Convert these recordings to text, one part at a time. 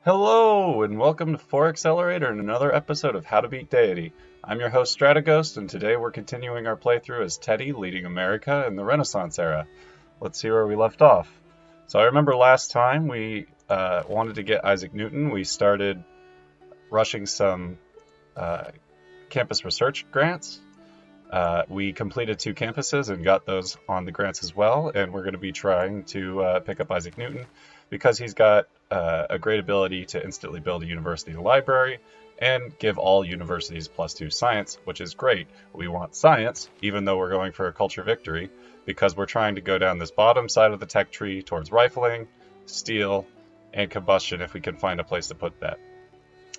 Hello, and welcome to 4 Accelerator and another episode of How to Beat Deity. I'm your host Strateghost, and today we're continuing our playthrough as Teddy leading America in the Renaissance era. Let's see where we left off. So I remember last time we wanted to get Isaac Newton. We started rushing some campus research grants. We completed 2 campuses and got those on the grants as well, and we're going to be trying to pick up Isaac Newton because he's got a great ability to instantly build a university library and give all universities +2 science, which is great. We want science, even though we're going for a culture victory, because we're trying to go down this bottom side of the tech tree towards rifling, steel, and combustion if we can find a place to put that.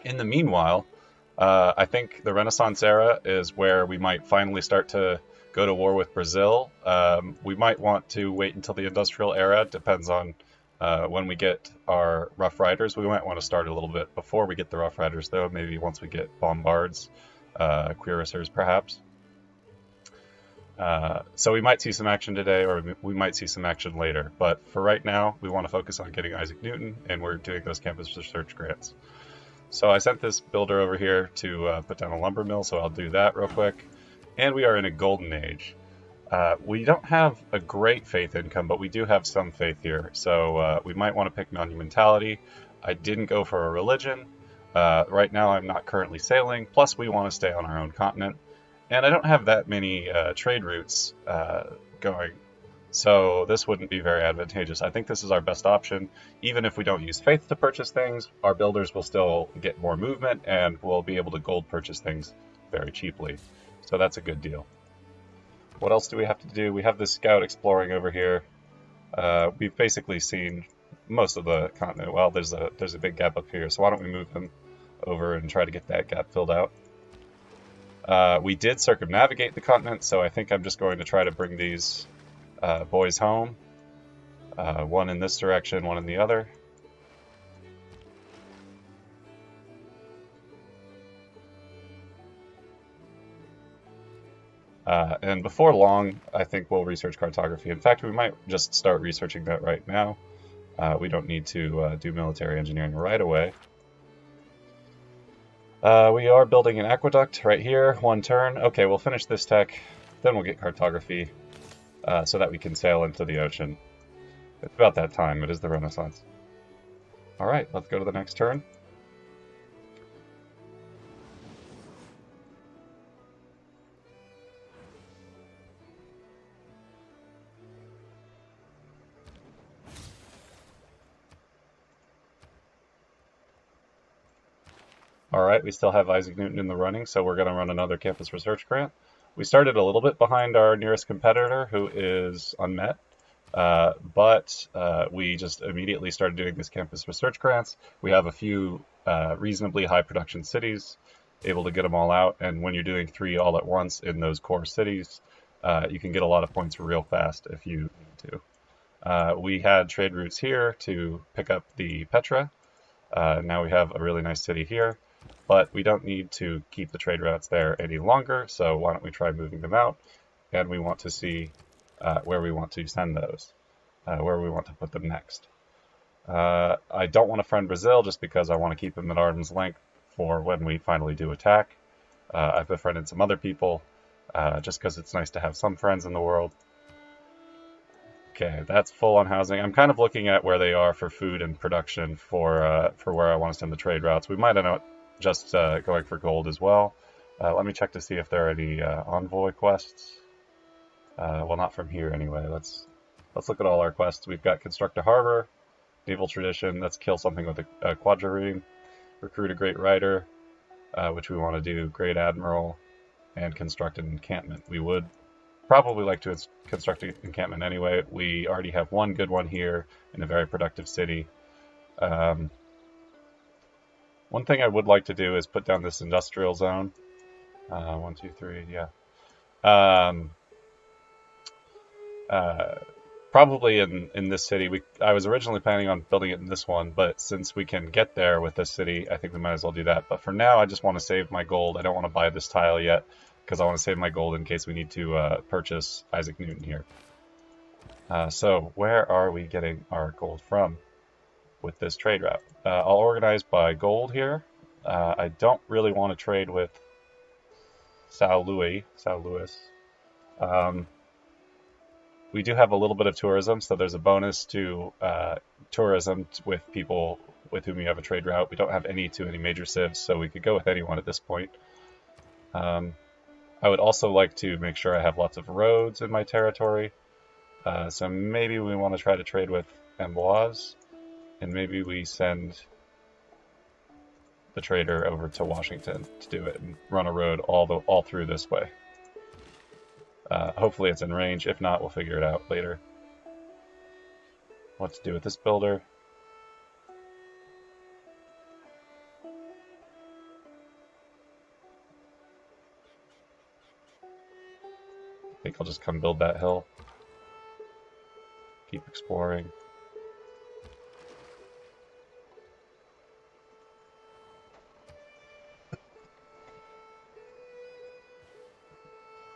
In the meanwhile, I think the Renaissance era is where we might finally start to go to war with Brazil. We might want to wait until the industrial era. Depends on when we get our Rough Riders. We might want to start a little bit before we get the Rough Riders, though. Maybe once we get Bombards, Cuirassiers, perhaps. So we might see some action today, or we might see some action later. But for right now, we want to focus on getting Isaac Newton, and we're doing those campus research grants. So I sent this builder over here to put down a lumber mill, so I'll do that real quick. And we are in a golden age. We don't have a great faith income, but we do have some faith here. So we might want to pick monumentality. I didn't go for a religion. Right now I'm not currently sailing, plus we want to stay on our own continent. And I don't have that many trade routes going. So this wouldn't be very advantageous. I think this is our best option. Even if we don't use faith to purchase things, our builders will still get more movement and we'll be able to gold purchase things very cheaply. So that's a good deal. What else do we have to do? We have this scout exploring over here. We've basically seen most of the continent. Well, there's a big gap up here, so why don't we move him over and try to get that gap filled out. We did circumnavigate the continent, so I think I'm just going to try to bring these boys home. One in this direction, one in the other. And before long, I think we'll research cartography. In fact, we might just start researching that right now. We don't need to do military engineering right away. We are building an aqueduct right here, 1 turn. Okay, we'll finish this tech, then we'll get cartography. So that we can sail into the ocean. It's about that time. It is the Renaissance. Alright, let's go to the next turn. Alright, we still have Isaac Newton in the running, so we're going to run another campus research grant. We started a little bit behind our nearest competitor, who is unmet, but we just immediately started doing these campus research grants. We have a few reasonably high production cities, able to get them all out, and when you're doing 3 all at once in those core cities, you can get a lot of points real fast if you need to. We had trade routes here to pick up the Petra. Now we have a really nice city here. But we don't need to keep the trade routes there any longer, so why don't we try moving them out? And we want to see where we want to send those, where we want to put them next. I don't want to friend Brazil just because I want to keep them at arm's length for when we finally do attack. I've befriended some other people just because it's nice to have some friends in the world. Okay, that's full on housing. I'm kind of looking at where they are for food and production for where I want to send the trade routes. We might end up just going for gold as well. Let me check to see if there are any envoy quests. Well, not from here anyway. Let's look at all our quests. We've got construct a harbor, naval tradition. Let's kill something with a quadrireme, recruit a great rider, which we want to do, great admiral, and construct an encampment. We would probably like to construct an encampment anyway. We already have one good one here in a very productive city. One thing I would like to do is put down this industrial zone. 1, 2, 3, yeah. Probably in this city. I was originally planning on building it in this one, but since we can get there with this city, I think we might as well do that. But for now, I just want to save my gold. I don't want to buy this tile yet, because I want to save my gold in case we need to purchase Isaac Newton here. So where are we getting our gold from? with this trade route. I'll organize by gold here. I don't really want to trade with Sao Luis. We do have a little bit of tourism, so there's a bonus to tourism with people with whom you have a trade route. We don't have any major civs, so we could go with anyone at this point. I would also like to make sure I have lots of roads in my territory. So maybe we want to try to trade with Amboise, and maybe we send the trader over to Washington to do it and run a road all through this way. Hopefully it's in range. If not, we'll figure it out later. What to do with this builder? I think I'll just come build that hill. Keep exploring. A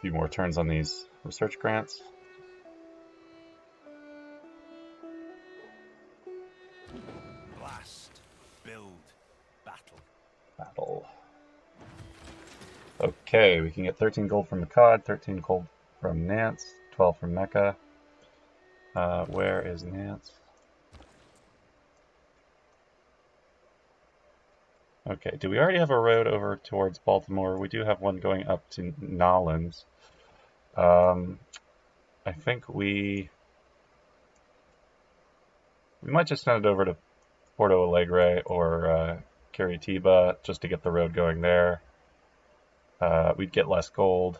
few more turns on these research grants. Blast, build, battle. Okay, we can get 13 gold from Akkad, 13 gold from Nance, 12 from Mecca. Where is Nance? Okay, do we already have a road over towards Baltimore? We do have one going up to Nolens. I think we might just send it over to Porto Alegre or Curitiba just to get the road going there. We'd get less gold.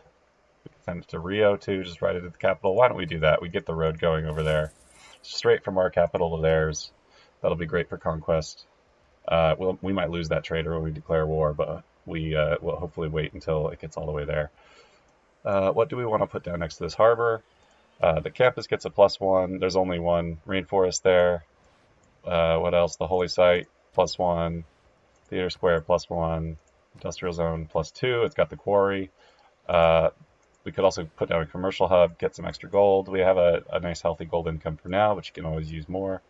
We could send it to Rio too, just right into the capital. Why don't we do that? We get the road going over there. Straight from our capital to theirs. That'll be great for conquest. We might lose that trader when we declare war, but we will hopefully wait until it gets all the way there. What do we want to put down next to this harbor? The campus gets a +1. There's only one rainforest there. What else? The holy site, +1. Theater square, +1. Industrial zone, +2. It's got the quarry. We could also put down a commercial hub, get some extra gold. We have a nice healthy gold income for now, but you can always use more.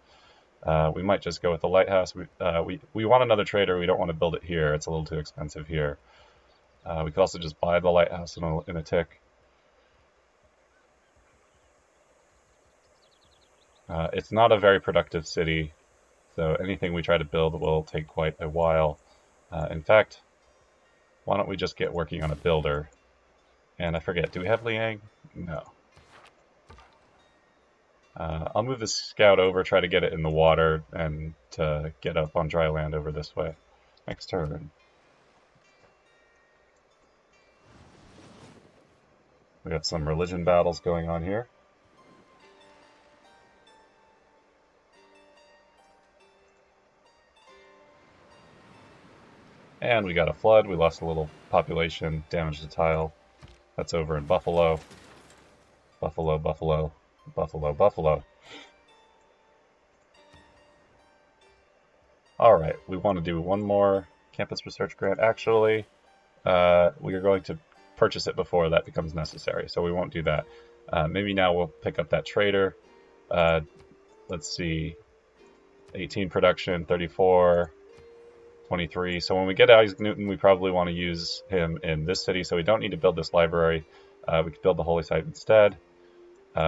We might just go with the lighthouse. We want another trader. We don't want to build it here. It's a little too expensive here. We could also just buy the lighthouse in a tick. It's not a very productive city, so anything we try to build will take quite a while. In fact, why don't we just get working on a builder? And I forget, do we have Liang? No. I'll move the scout over, try to get it in the water, and to get up on dry land over this way. Next turn. We got some religion battles going on here. And we got a flood. We lost a little population, damaged the tile. That's over in Buffalo. Buffalo, Buffalo, Buffalo, Buffalo. Alright, we want to do one more campus research grant. Actually, we are going to purchase it before that becomes necessary, so we won't do that. Maybe now we'll pick up that trader. Let's see, 18 production, 34, 23. So when we get Isaac Newton, we probably want to use him in this city, so we don't need to build this library. We could build the holy site instead.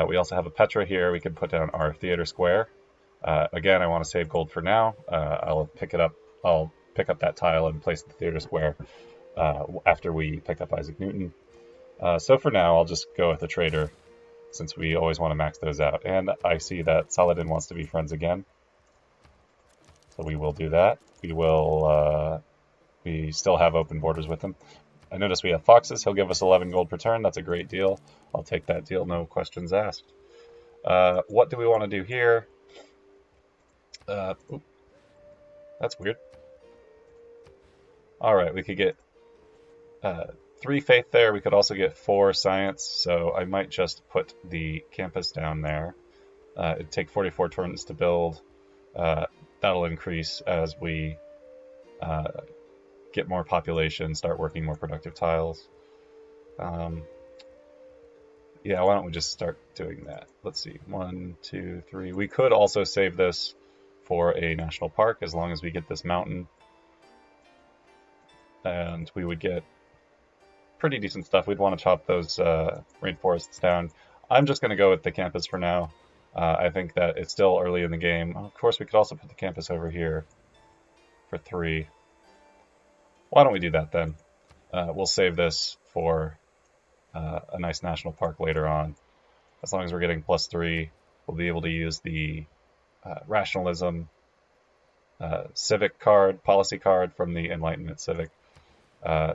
We also have a Petra here. We can put down our theater square. Again, I want to save gold for now. I'll pick it up. I'll pick up that tile and place the theater square after we pick up Isaac Newton. So for now, I'll just go with the trader, since we always want to max those out. And I see that Saladin wants to be friends again, so we will do that. We will. We still have open borders with him. I notice we have foxes. He'll give us 11 gold per turn. That's a great deal. I'll take that deal, no questions asked. What do we want to do here? That's weird. Alright, we could get 3 faith there. We could also get 4 science, so I might just put the campus down there. It'd take 44 turns to build. That'll increase as we get more population, start working more productive tiles. Yeah, why don't we just start doing that? Let's see, 1, 2, 3. We could also save this for a national park as long as we get this mountain. And we would get pretty decent stuff. We'd want to chop those rainforests down. I'm just going to go with the campus for now. I think that it's still early in the game. Of course, we could also put the campus over here for 3. Why don't we do that then? We'll save this for a nice national park later on. As long as we're getting +3, we'll be able to use the rationalism civic card, policy card from the Enlightenment Civic.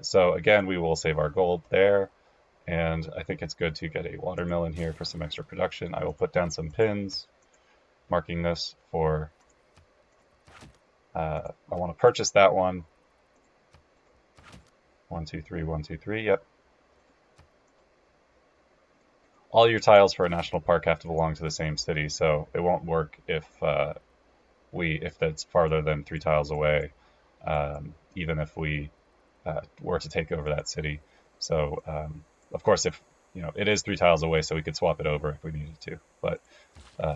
So again, we will save our gold there. And I think it's good to get a watermill in here for some extra production. I will put down some pins, marking this for, I want to purchase that one. 1, 2, 3, 1, 2, 3, yep. All your tiles for a national park have to belong to the same city, so it won't work if that's farther than 3 tiles away, even if we were to take over that city. So, of course, if it is 3 tiles away, so we could swap it over if we needed to. But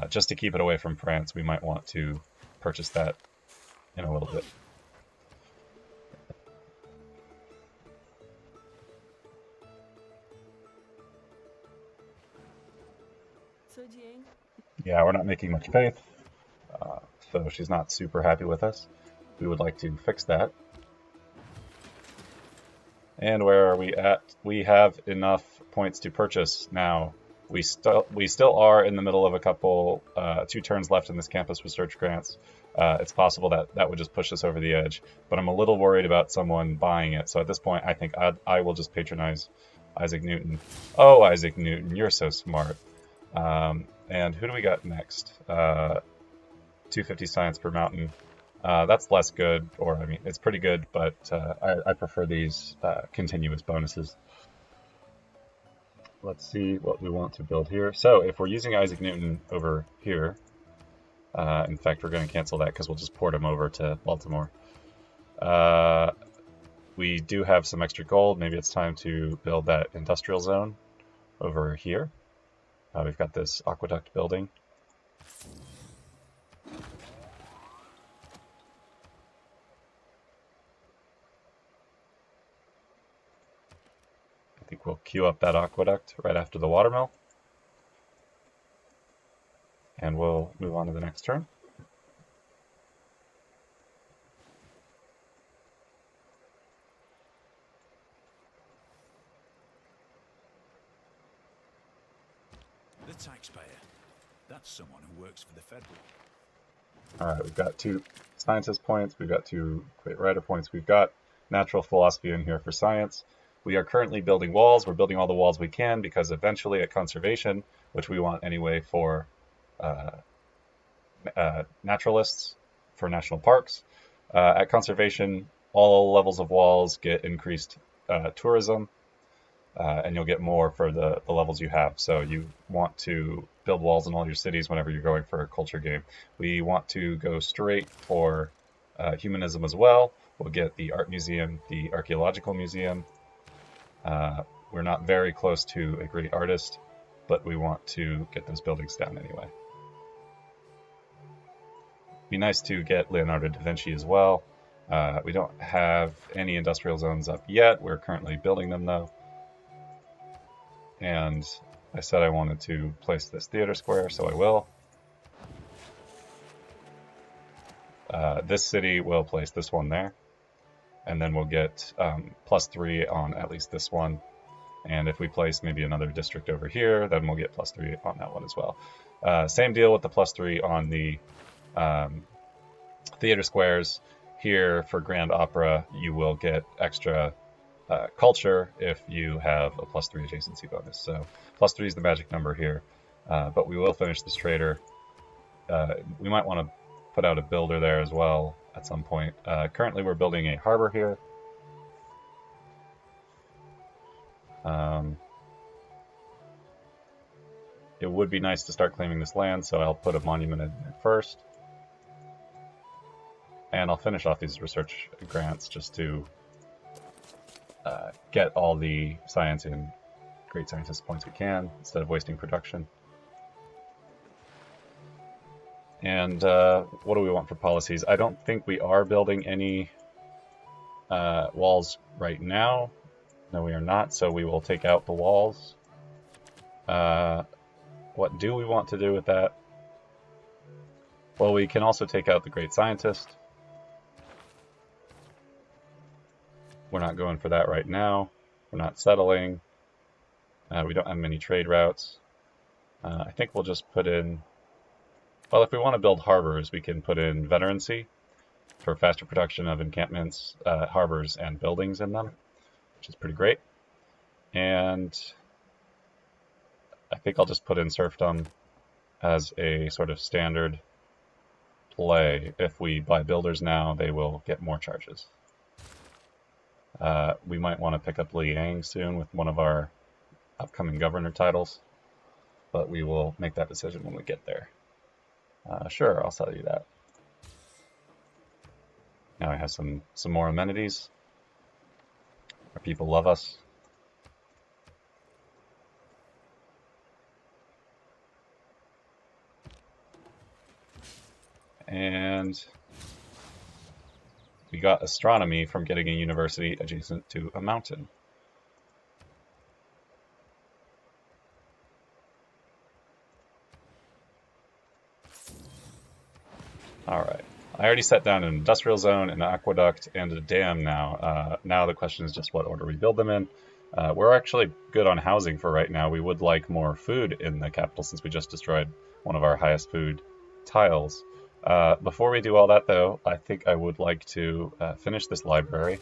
just to keep it away from France, we might want to purchase that in a little bit. Yeah, we're not making much faith, so she's not super happy with us. We would like to fix that. And where are we at? We have enough points to purchase now. We still are in the middle of a couple, 2 turns left in this campus research grants. It's possible that would just push us over the edge, but I'm a little worried about someone buying it. So at this point, I think I will just patronize Isaac Newton. Oh, Isaac Newton, you're so smart. And who do we got next? 250 science per mountain. That's less good, or I mean, it's pretty good, but I prefer these continuous bonuses. Let's see what we want to build here. So if we're using Isaac Newton over here, in fact, we're going to cancel that because we'll just port him over to Baltimore. We do have some extra gold. Maybe it's time to build that industrial zone over here. We've got this aqueduct building. I think we'll queue up that aqueduct right after the watermill. And we'll move on to the next turn. The taxpayer. That's someone who works for the federal. Alright, we've got 2 scientist points, we've got 2 great writer points, we've got natural philosophy in here for science. We are currently building walls. We're building all the walls we can because eventually at conservation, which we want anyway for naturalists, for national parks, at conservation, all levels of walls get increased tourism, and you'll get more for the levels you have. So you want to build walls in all your cities whenever you're going for a culture game. We want to go straight for humanism as well. We'll get the art museum, the archaeological museum. We're not very close to a great artist, but we want to get those buildings down anyway. Be nice to get Leonardo da Vinci as well. We don't have any industrial zones up yet. We're currently building them though. And I said I wanted to place this theater square, so I will. This city will place this one there. And then we'll get +3 on at least this one. And if we place maybe another district over here, then we'll get +3 on that one as well. Same deal with the +3 on the theater squares. Here for Grand Opera, you will get extra culture if you have a +3 adjacency bonus. So +3 is the magic number here. But we will finish this trader. We might want to put out a builder there as well at some point. Currently we're building a harbor here. It would be nice to start claiming this land, so I'll put a monument in there first. And I'll finish off these research grants just to get all the science and great scientist points we can instead of wasting production. And what do we want for policies? I don't think we are building any walls right now. No, we are not, so we will take out the walls. What do we want to do with that? Well, we can also take out the Great Scientist. We're not going for that right now. We're not settling. We don't have many trade routes. I think we'll just put in... Well, if we want to build harbors, we can put in veterancy for faster production of encampments, harbors, and buildings in them, which is pretty great. And I think I'll just put in serfdom as a sort of standard play. If we buy builders now, they will get more charges. We might want to pick up Liang soon with one of our upcoming governor titles, but we will make that decision when we get there. Sure, I'll sell you that. Now I have some more amenities. Our people love us. And we got astronomy from getting a university adjacent to a mountain. Alright, I already set down an industrial zone, an aqueduct, and a dam now. Now the question is just what order we build them in. We're actually good on housing for right now. We would like more food in the capital since we just destroyed one of our highest food tiles. Before we do all that though, I think I would like to finish this library.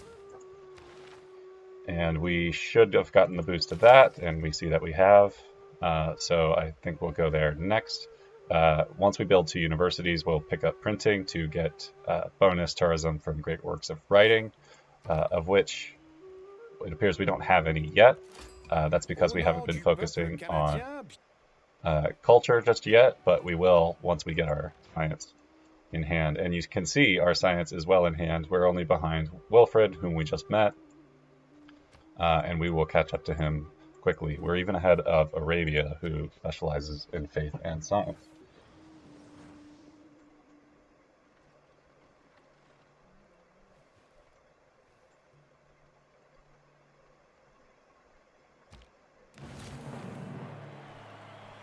And we should have gotten the boost of that, and we see that we have. So I think we'll go there next. Once we build 2 universities, we'll pick up printing to get bonus tourism from great works of writing, of which it appears we don't have any yet. That's because we haven't been focusing on culture just yet, but we will once we get our science in hand. And you can see our science is well in hand. We're only behind Wilfred, whom we just met, and we will catch up to him quickly. We're even ahead of Arabia, who specializes in faith and science.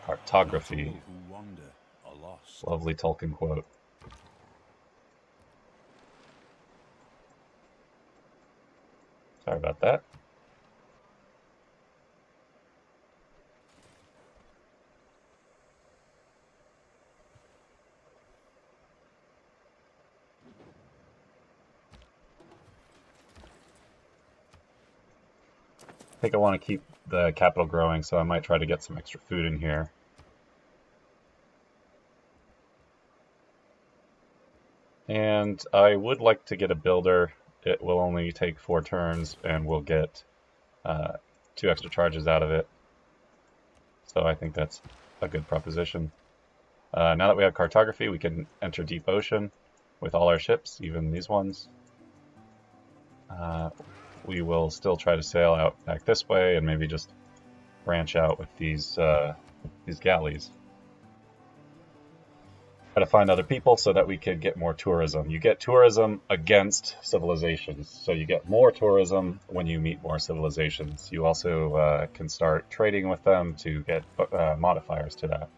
Cartography. Who wander are lost. Lovely Tolkien quote. Sorry about that. I think I want to keep the capital growing, so I might try to get some extra food in here. And I would like to get a builder. It will only take 4 turns, and we'll get 2 extra charges out of it. So I think that's a good proposition. Now that we have cartography, we can enter deep ocean with all our ships, even these ones. We will still try to sail out back this way and maybe just branch out with these galleys. Try to find other people so that we could get more tourism. You get tourism against civilizations, so you get more tourism when you meet more civilizations. You also can start trading with them to get modifiers to that.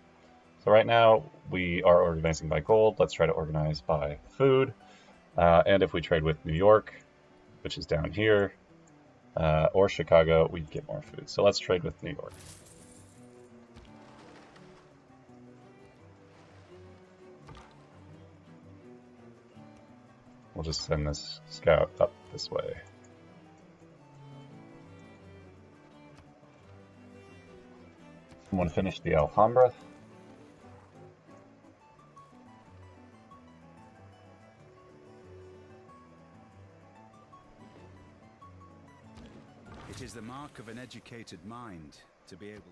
So right now we are organizing by gold. Let's try to organize by food. And if we trade with New York, which is down here, or Chicago, we'd get more food. So let's trade with New York. We'll just send this scout up this way. Someone finish the Alhambra. It is the mark of an educated mind to be able...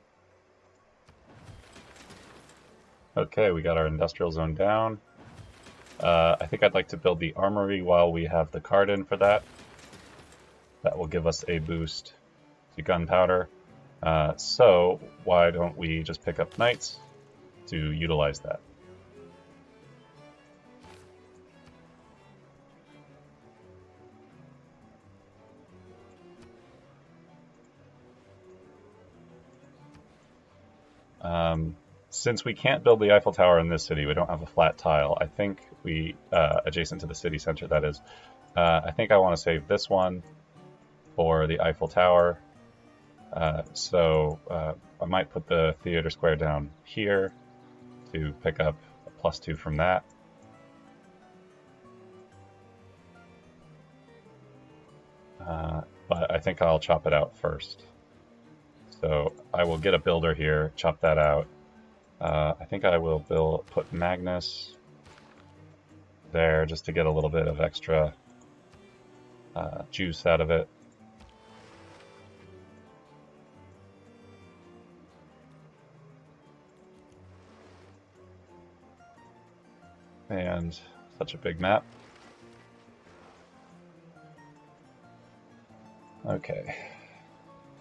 Okay, we got our industrial zone down. I think I'd like to build the armory while we have the card in for that. That will give us a boost to gunpowder. So why don't we just pick up knights to utilize that? Since we can't build the Eiffel Tower in this city, we don't have a flat tile. I think we, adjacent to the city center, that is. I think I want to save this one for the Eiffel Tower. So I might put the theater square down here to pick up a +2 from that. But I think I'll chop it out first. So I will get a builder here, chop that out. I think I will put Magnus there just to get a little bit of extra juice out of it. And such a big map. Okay.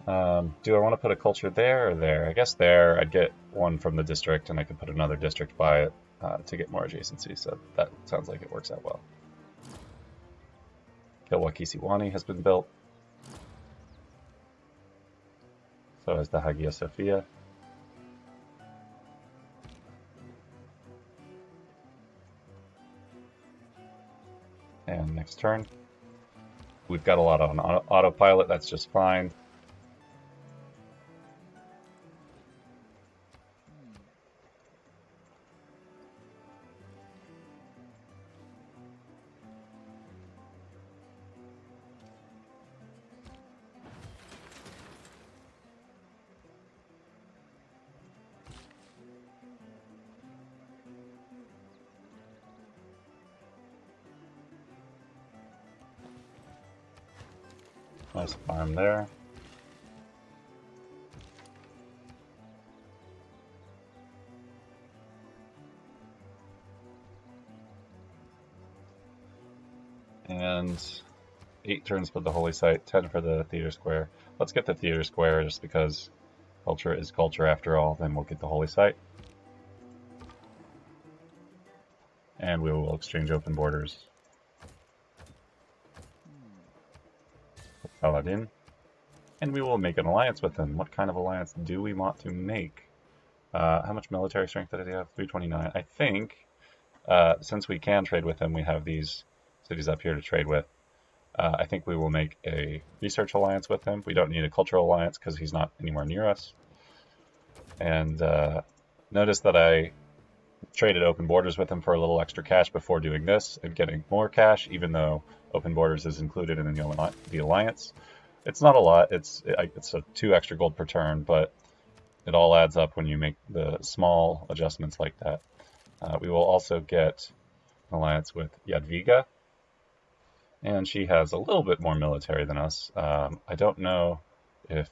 Do I want to put a culture there or there? I guess there. I'd get one from the district, and I could put another district by it to get more adjacency, so that sounds like it works out well. Kilwakisiwani has been built. So has the Hagia Sophia. And next turn. We've got a lot on autopilot, that's just fine. Nice farm there. And 8 turns for the holy site, 10 for the theater square. Let's get the theater square just because culture is culture after all, then we'll get the holy site. And we will exchange open borders. Paladin. And we will make an alliance with him. What kind of alliance do we want to make? How much military strength did he have? 329. I think, since we can trade with him, we have these cities up here to trade with. I think we will make a research alliance with him. We don't need a cultural alliance because he's not anywhere near us. And notice that I traded open borders with him for a little extra cash before doing this and getting more cash, even though open borders is included in the alliance. It's not a lot. It's a 2 extra gold per turn, but it all adds up when you make the small adjustments like that. We will also get an alliance with Jadwiga, and she has a little bit more military than us. I don't know if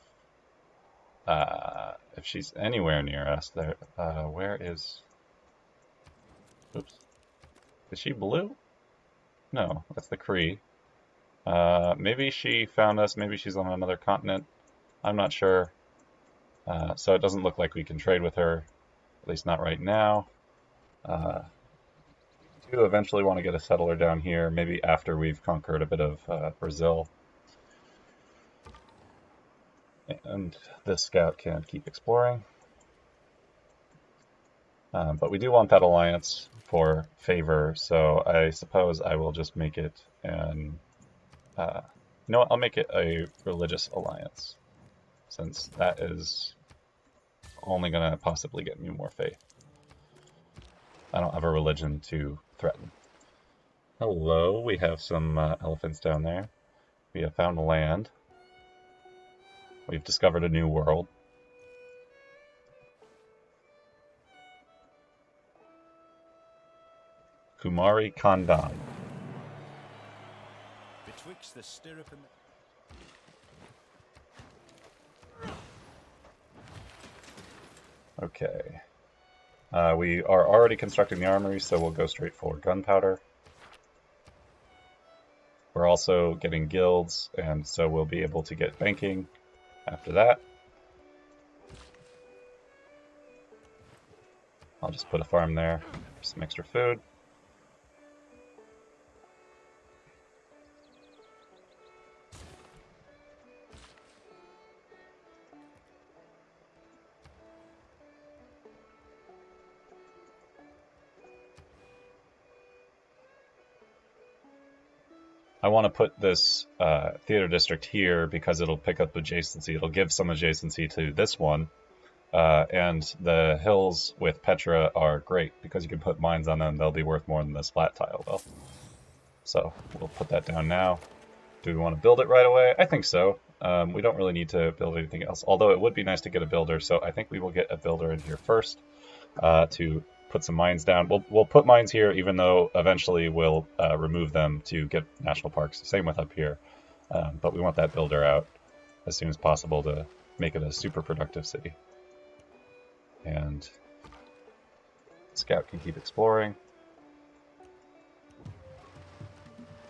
she's anywhere near us. There, where is? Oops. Is she blue? No, that's the Kree. Maybe she found us. Maybe she's on another continent. I'm not sure. So it doesn't look like we can trade with her, at least not right now. Do eventually want to get a settler down here, maybe after we've conquered a bit of Brazil. And this scout can keep exploring. But we do want that alliance for favor, so I suppose I will just make it an... you know what, I'll make it a religious alliance, since that is only going to possibly get me more faith. I don't have a religion to threaten. Hello, we have some elephants down there. We have found land. We've discovered a new world. Kumari Khandan. Betwixt the stirrup and the... Okay. We are already constructing the armory, so we'll go straight for gunpowder. We're also getting guilds, and so we'll be able to get banking after that. I'll just put a farm there for some extra food. I want to put this theater district here because it'll pick up adjacency. It'll give some adjacency to this one. And the hills with Petra are great because you can put mines on them. They'll be worth more than this flat tile, though. So we'll put that down now. Do we want to build it right away? I think so. We don't really need to build anything else, although it would be nice to get a builder. So I think we will get a builder in here first to put some mines down. We'll put mines here, even though eventually we'll remove them to get national parks. Same with up here. But we want that builder out as soon as possible to make it a super productive city. And Scout can keep exploring.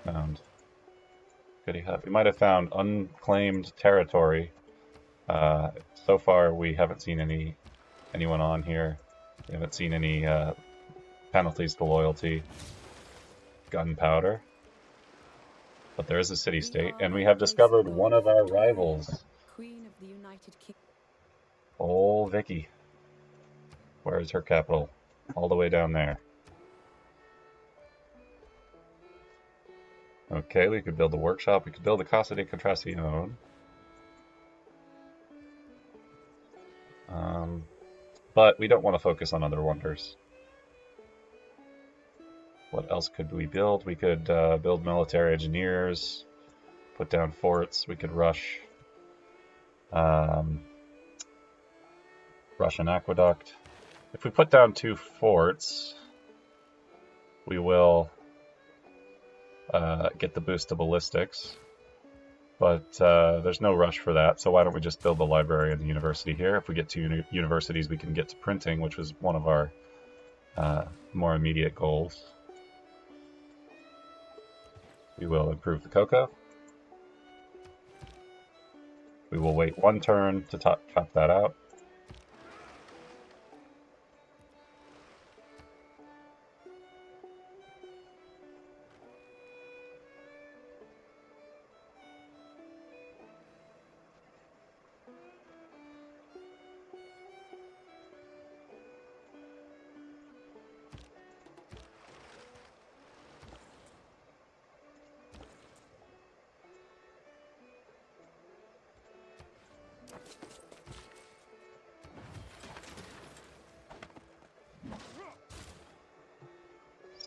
Found. We might have found unclaimed territory. So far, we haven't seen anyone on here. We haven't seen any penalties to loyalty, gunpowder. But there is a city-state, and we have discovered one of our rivals. Queen of the United Kingdom. Oh, Vicky. Where is her capital? All the way down there. Okay, we could build a workshop. We could build a Casa de Contratación. But we don't want to focus on other wonders. What else could we build? We could build military engineers, put down forts. We could rush Russian aqueduct. If we put down 2 forts, we will get the boost to ballistics. But there's no rush for that, so why don't we just build the library and the university here? If we get 2 universities, we can get to printing, which was one of our more immediate goals. We will improve the cocoa. We will wait 1 turn to top that out.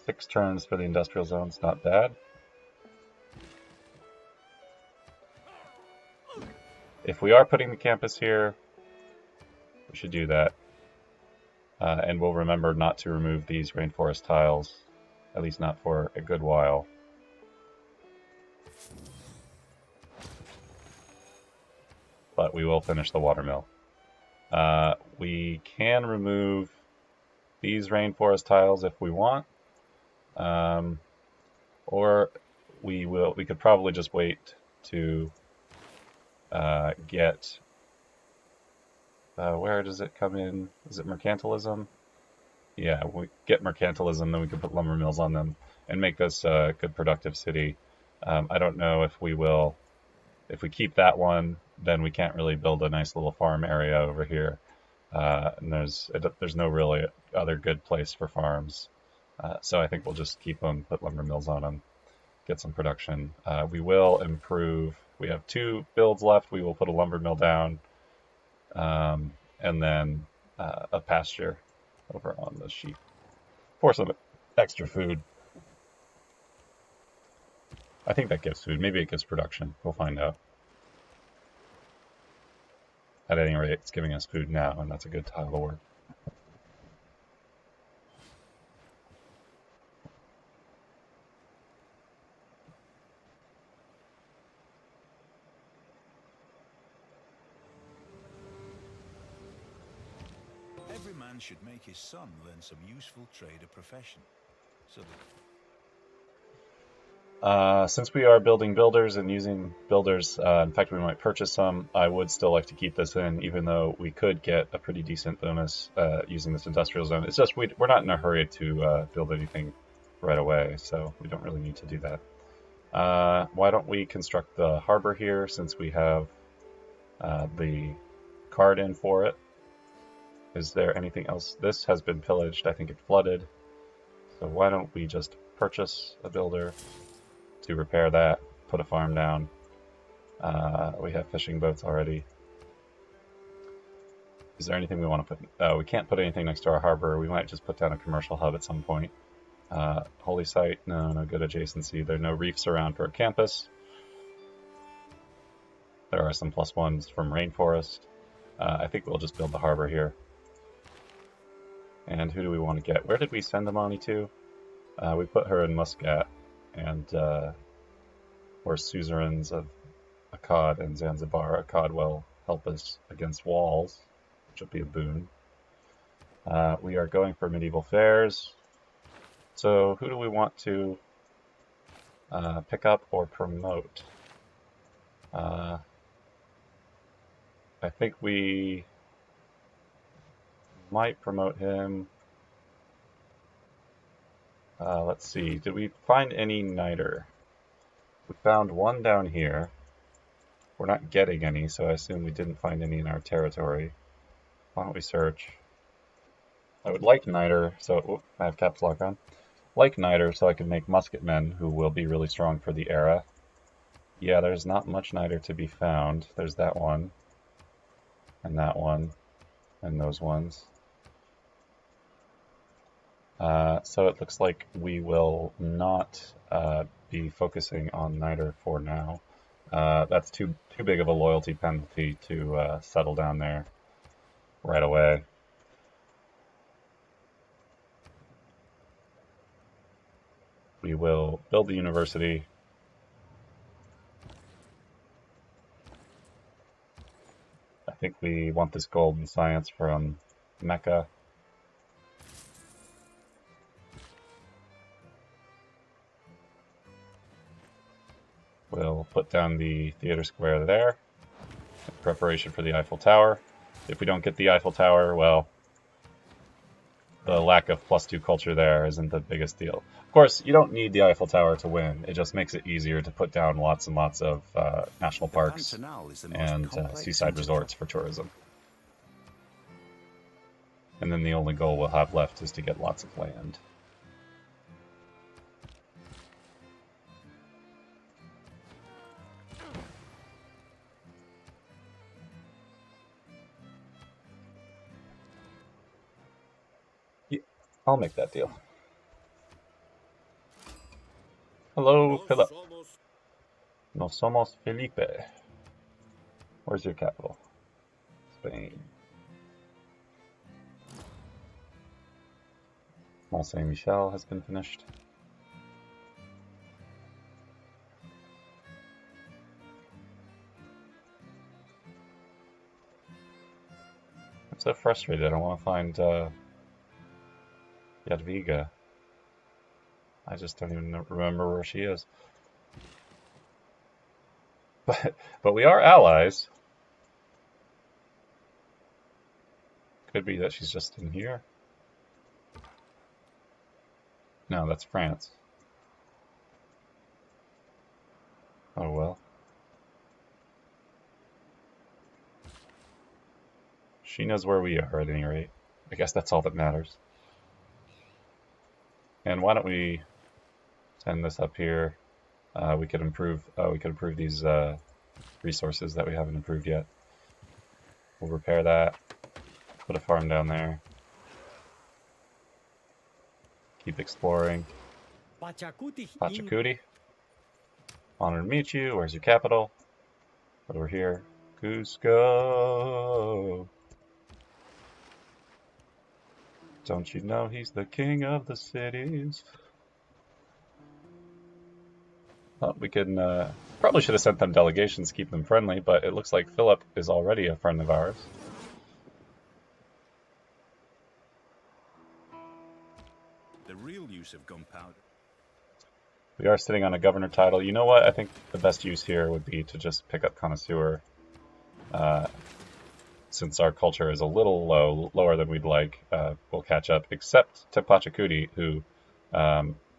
Six turns for the industrial zone's not bad. If we are putting the campus here, we should do that. And we'll remember not to remove these rainforest tiles, at least not for a good while. But we will finish the watermill. We can remove these rainforest tiles if we want. Or we could probably just wait to get, where does it come in? Is it mercantilism? Yeah, we get mercantilism, then we can put lumber mills on them and make this a good productive city. I don't know if we will, if we keep that one, then we can't really build a nice little farm area over here. And there's no really other good place for farms. So I think we'll just keep them, put lumber mills on them, get some production. We will improve. We have 2 builds left. We will put a lumber mill down, and then a pasture over on the sheep for some extra food. I think that gives food. Maybe it gives production. We'll find out. At any rate, it's giving us food now, and that's a good tile to work. Every man should make his son learn some useful trade or profession. So Since we are building builders and using builders, in fact we might purchase some, I would still like to keep this in, even though we could get a pretty decent bonus using this industrial zone. It's just we're not in a hurry to build anything right away, so we don't really need to do that. Why don't we construct the harbor here, since we have the card in for it. Is there anything else? This has been pillaged. I think it flooded. So why don't we just purchase a builder? to repair that, put a farm down. We have fishing boats already. Is there anything we want to put? We can't put anything next to our harbor. We might just put down a commercial hub at some point. Holy site, no good adjacency. There are no reefs around for a campus. There are some +1s from rainforest. I think we'll just build the harbor here. And who do we want to get? Where did we send Amani to? We put her in Muscat, and we're suzerains of Akkad and Zanzibar. Akkad will help us against walls, which will be a boon. We are going for medieval fairs. So who do we want to pick up or promote? I think we might promote him. Let's see, did we find any Niter? We found one down here. We're not getting any, so I assume we didn't find any in our territory. Why don't we search? I would like Niter, so I have caps lock on. Like Niter, so I can make musketmen who will be really strong for the era. Yeah, there's not much Niter to be found. There's that one, and that one, and those ones. So it looks like we will not be focusing on Niter for now. That's too big of a loyalty penalty to settle down there right away. We will build the university. I think we want this gold in science from Mecca. We'll put down the theater square there in preparation for the Eiffel Tower. If we don't get the Eiffel Tower, well, the lack of +2 culture there isn't the biggest deal. Of course, you don't need the Eiffel Tower to win. It just makes it easier to put down lots and lots of national parks and seaside resorts for tourism. And then the only goal we'll have left is to get lots of land. I'll make that deal. Hello, Philip. No somos Felipe. Where's your capital? Spain. Mont Saint-Michel has been finished. I'm so frustrated. I want to find Jadwiga. I just don't even remember where she is. But we are allies. Could be that she's just in here. No, that's France. Oh well. She knows where we are at any rate. I guess that's all that matters. And why don't we send this up here? We could improve. We could improve these resources that we haven't improved yet. We'll repair that. Put a farm down there. Keep exploring. Pachacuti. Honored to meet you. Where's your capital? But we're here. Cusco. Don't you know he's the king of the cities? Well, we can probably should have sent them delegations to keep them friendly, but it looks like Philip is already a friend of ours. The real use of gunpowder. We are sitting on a governor title. You know what? I think the best use here would be to just pick up Connoisseur. Since our culture is a little lower than we'd like, we'll catch up, except to Pachacuti, who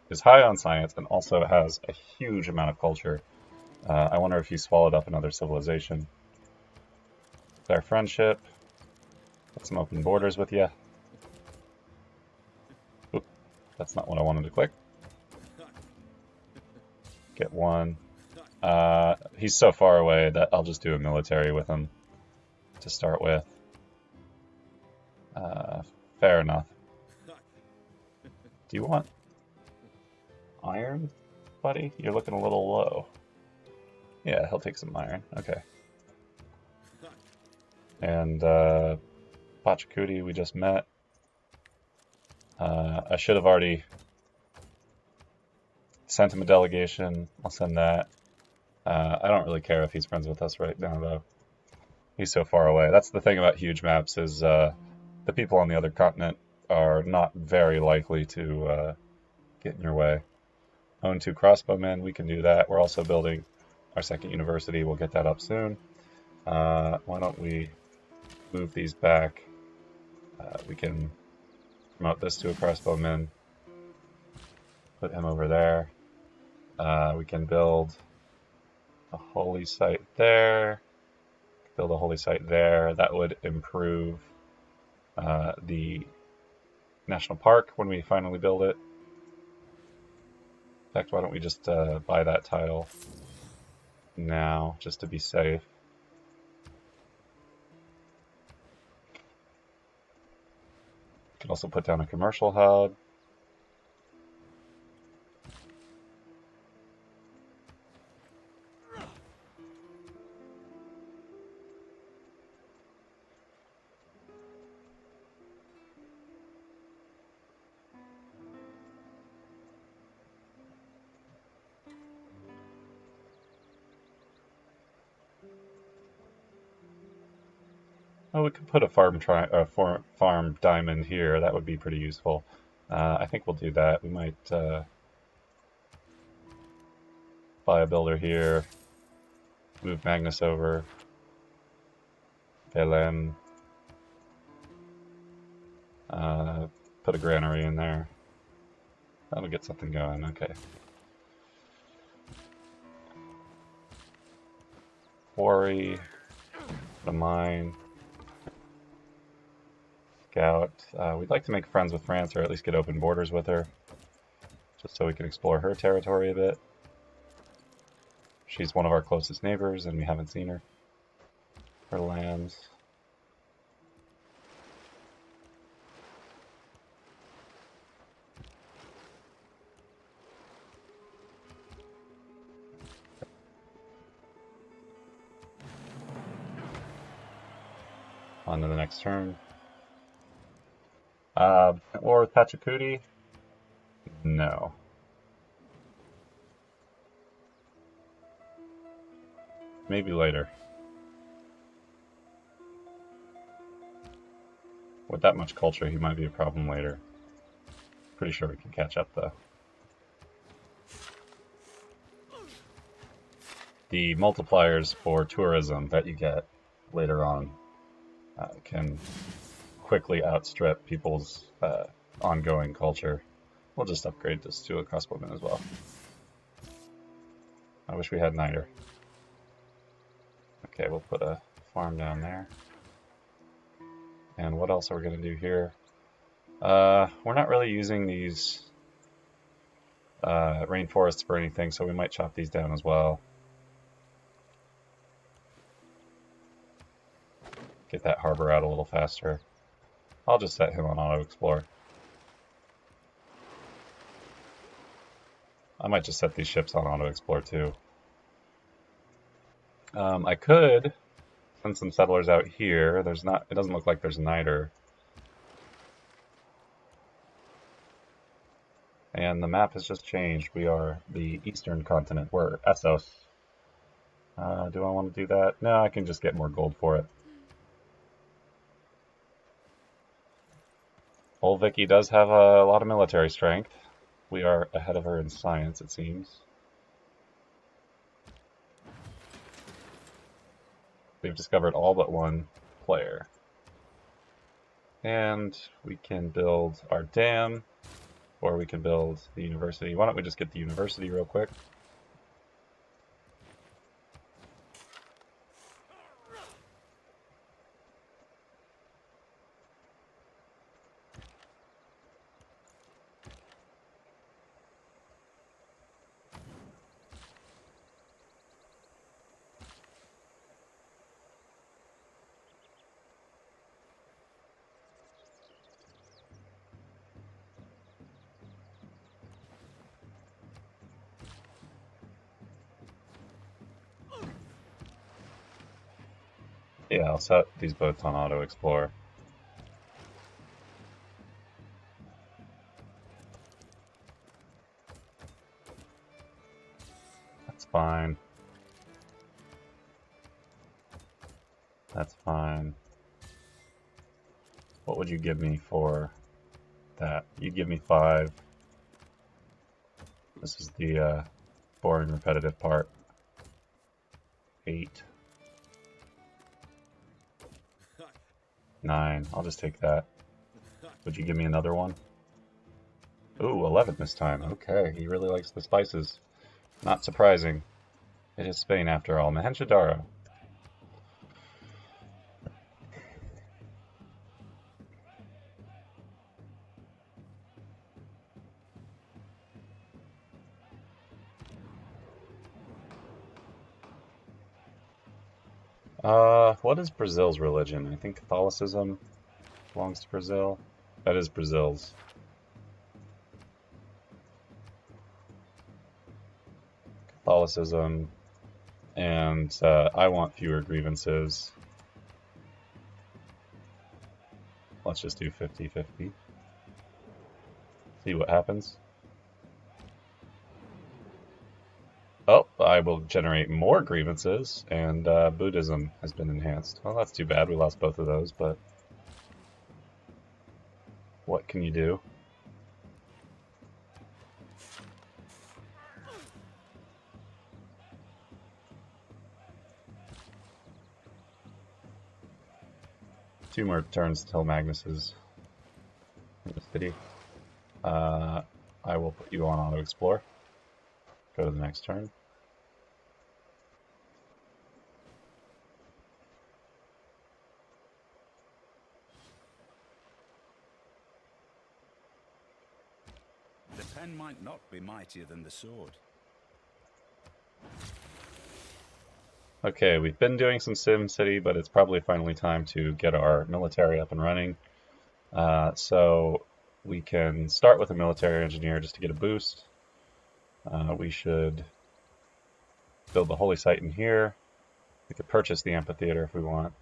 is high on science and also has a huge amount of culture. I wonder if he swallowed up another civilization. Their friendship. Got some open borders with you. Oop, that's not what I wanted to click. get one. He's so far away that I'll just do a military with him to start with. Fair enough. Do you want iron, buddy? You're looking a little low. Yeah, he'll take some iron. Okay. And Pachacuti we just met. I should have already sent him a delegation. I'll send that. I don't really care if he's friends with us right now, though. He's so far away. That's the thing about huge maps is the people on the other continent are not very likely to get in your way. Own 2 crossbowmen, we can do that. We're also building our second university. We'll get that up soon. Why don't we move these back? We can promote this to a crossbowman. Put him over there. We can build a holy site there. Build a holy site there. That would improve the national park when we finally build it. In fact, why don't we just buy that tile now, just to be safe. Can also put down a commercial hub. Oh, we could put a farm diamond here. That would be pretty useful. I think we'll do that. We might buy a builder here. Move Magnus over. Belem. Put a granary in there. That'll get something going. Okay. Quarry. Put a mine. Scout. We'd like to make friends with France, or at least get open borders with her, just so we can explore her territory a bit. She's one of our closest neighbors, and we haven't seen her. Her lands. On to the next turn. War with Pachacuti? No. Maybe later. With that much culture, he might be a problem later. Pretty sure we can catch up, though. The multipliers for tourism that you get later on can quickly outstrip people's ongoing culture. We'll just upgrade this to a crossbowman as well. I wish we had Niter. Okay, we'll put a farm down there. And what else are we going to do here? We're not really using these rainforests for anything, so we might chop these down as well. Get that harbor out a little faster. I'll just set him on auto-explore. I might just set these ships on auto-explore too. I could send some settlers out here. It doesn't look like there's Niter. And the map has just changed. We are the eastern continent. We're Essos. Do I want to do that? No, I can just get more gold for it. Old Vicky does have a lot of military strength. We are ahead of her in science, it seems. We've discovered all but one player. And we can build our dam, or we can build the university. Why don't we just get the university real quick? Yeah, I'll set these boats on auto explore. That's fine. That's fine. What would you give me for that? You'd give me 5. This is the boring, repetitive part. 8. 9. I'll just take that. Would you give me another one? Ooh, 11 this time. Okay, he really likes the spices. Not surprising. It is Spain after all. Mohenjo-daro. What is Brazil's religion? I think Catholicism belongs to Brazil. That is Brazil's. Catholicism, and I want fewer grievances. Let's just do 50-50. See what happens. Oh, I will generate more grievances, and Buddhism has been enhanced. Well, that's too bad. We lost both of those, but what can you do? Two more turns till Magnus is in the city. I will put you on auto explore. Go to the next turn. The pen might not be mightier than the sword. Okay, we've been doing some Sim City, but it's probably finally time to get our military up and running. So we can start with a military engineer just to get a boost. We should build the holy site in here. We could purchase the amphitheater if we want.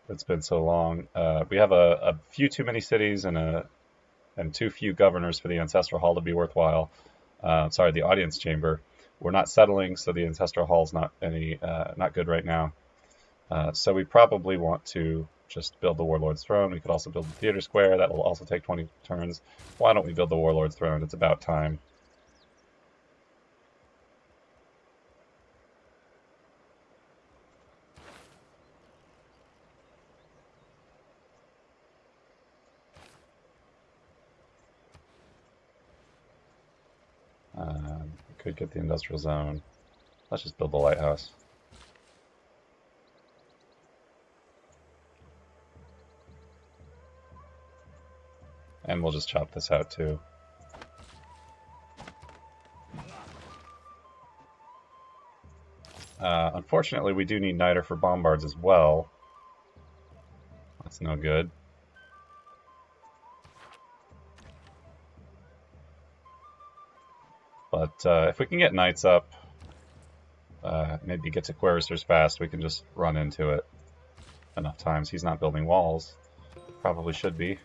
It's been so long. We have a few too many cities and too few governors for the ancestral hall to be worthwhile. Sorry, the audience chamber. We're not settling, so the ancestral hall is not good right now. So we probably want to just build the warlord's throne. We could also build the theater square. That will also take 20 turns. Why don't we build the warlord's throne? It's about time. We could get the industrial zone. Let's just build the lighthouse. And we'll just chop this out too. Unfortunately, we do need niter for bombards as well. That's no good. But if we can get knights up, maybe get to Queristers fast, we can just run into it enough times. He's not building walls. Probably should be.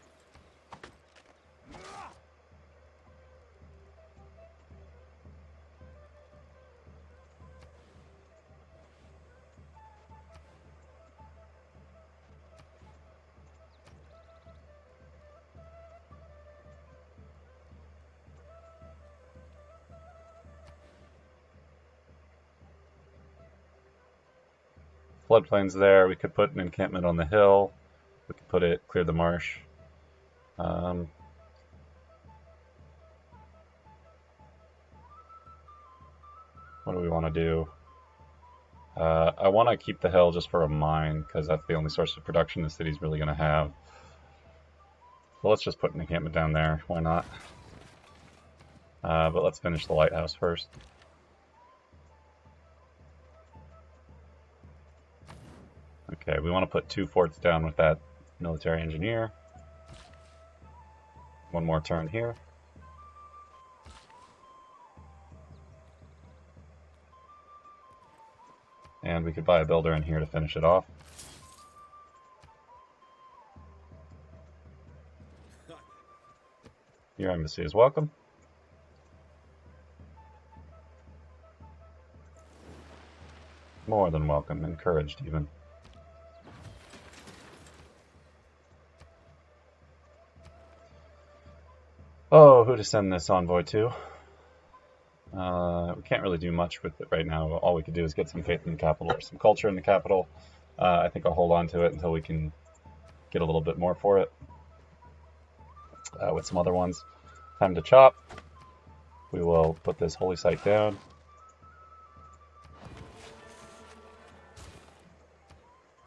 Floodplain's there. We could put an encampment on the hill. We could put it, clear the marsh. What do we want to do? I want to keep the hill just for a mine, because that's the only source of production the city's really going to have. So let's just put an encampment down there. Why not? But let's finish the lighthouse first. Okay, we want to put 2 forts down with that military engineer. One more turn here. And we could buy a builder in here to finish it off. Your embassy is welcome. More than welcome, encouraged even. Oh, who to send this envoy to? We can't really do much with it right now. All we could do is get some faith in the capital or some culture in the capital. I think I'll hold on to it until we can get a little bit more for it with some other ones. Time to chop. We will put this holy site down.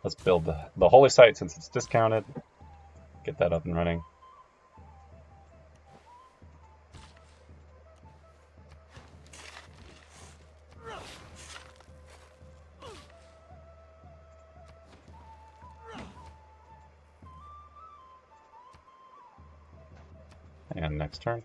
Let's build the holy site since it's discounted. Get that up and running. And next turn.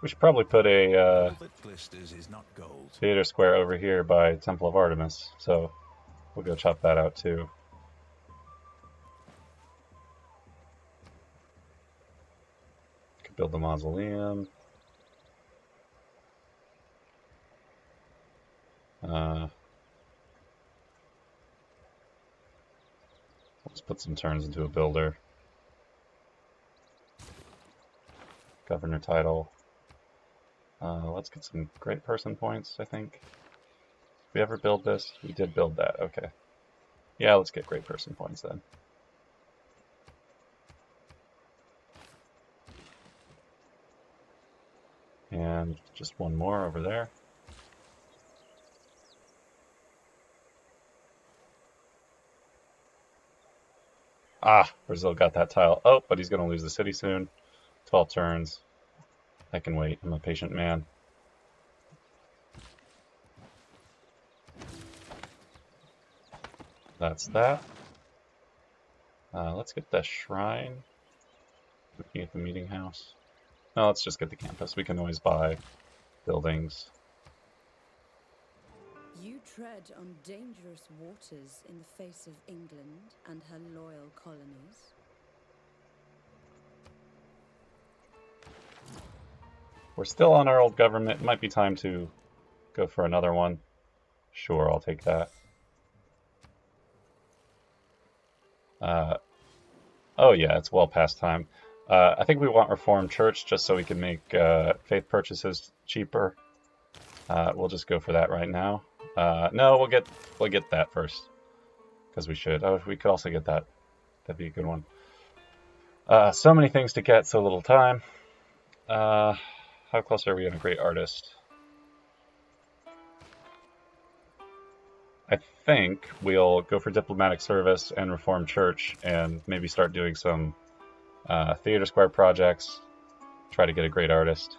We should probably put a theater square over here by Temple of Artemis, so we'll go chop that out too. Could build the mausoleum. Let's put some turns into a builder. Governor title. Let's get some great person points, I think. Did we ever build this? We did build that, okay. Yeah, let's get great person points then. And just one more over there. Ah, Brazil got that tile. Oh, but he's going to lose the city soon. 12 turns. I can wait. I'm a patient man. That's that. Let's get the shrine. Looking at the meeting house. No, let's just get the campus. We can always buy buildings. You tread on dangerous waters in the face of England and her loyal colonies. We're still on our old government. It might be time to go for another one. Sure, I'll take that. Oh yeah, it's well past time. I think we want Reformed Church just so we can make faith purchases cheaper. We'll just go for that right now. No, we'll get that first because we should. Oh, we could also get that. That'd be a good one. So many things to get, so little time. How close are we on a great artist? I think we'll go for diplomatic service and Reformed Church and maybe start doing some theater square projects. Try to get a great artist.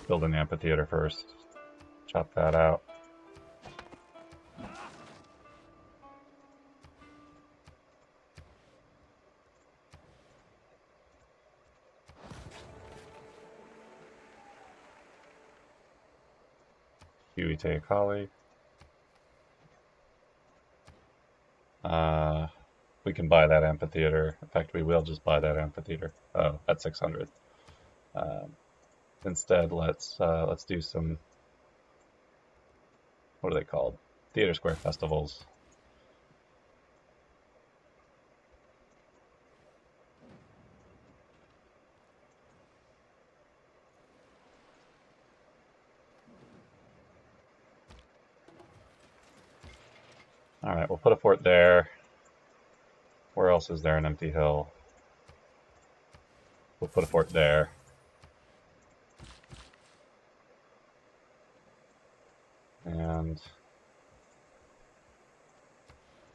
Build an amphitheater first. Chop that out. Huey Teocalli. We can buy that amphitheater. In fact, we will just buy that amphitheater. Oh, at 600. Instead, let's do some. What are they called? Theater Square festivals. All right, we'll put a fort there. Where else is there an empty hill? We'll put a fort there. And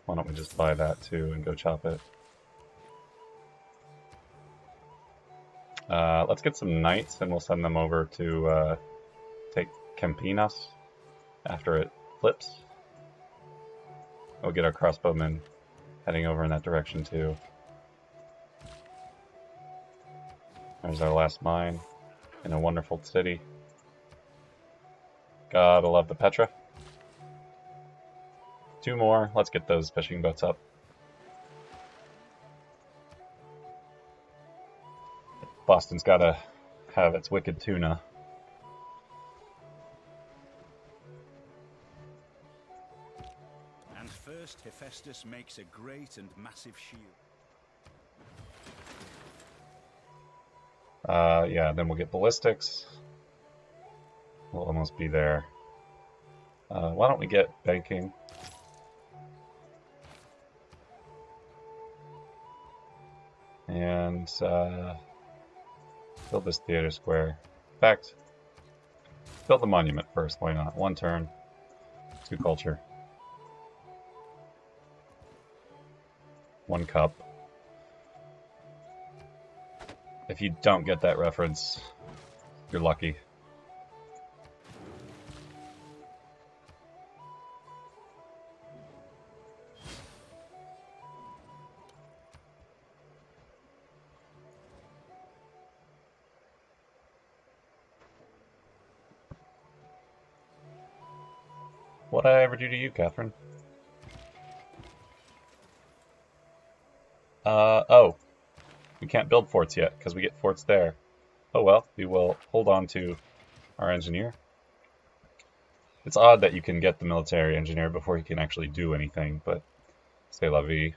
why don't we just buy that too and go chop it? Let's get some knights, and we'll send them over to take Campinas after it flips. We'll get our crossbowmen heading over in that direction too. There's our last mine in a wonderful city. Gotta love the Petra. 2 more. Let's get those fishing boats up. Boston's gotta have its wicked tuna. And first Hephaestus makes a great and massive shield. Yeah, then we'll get ballistics. We'll almost be there. Why don't we get banking? And build this theater square. In fact, build the monument first, why not? 1 turn, 2 culture. 1 cup. If you don't get that reference, you're lucky. What'd I ever do to you, Catherine? Oh. We can't build forts yet, because we get forts there. Oh well, we will hold on to our engineer. It's odd that you can get the military engineer before he can actually do anything, but c'est la vie.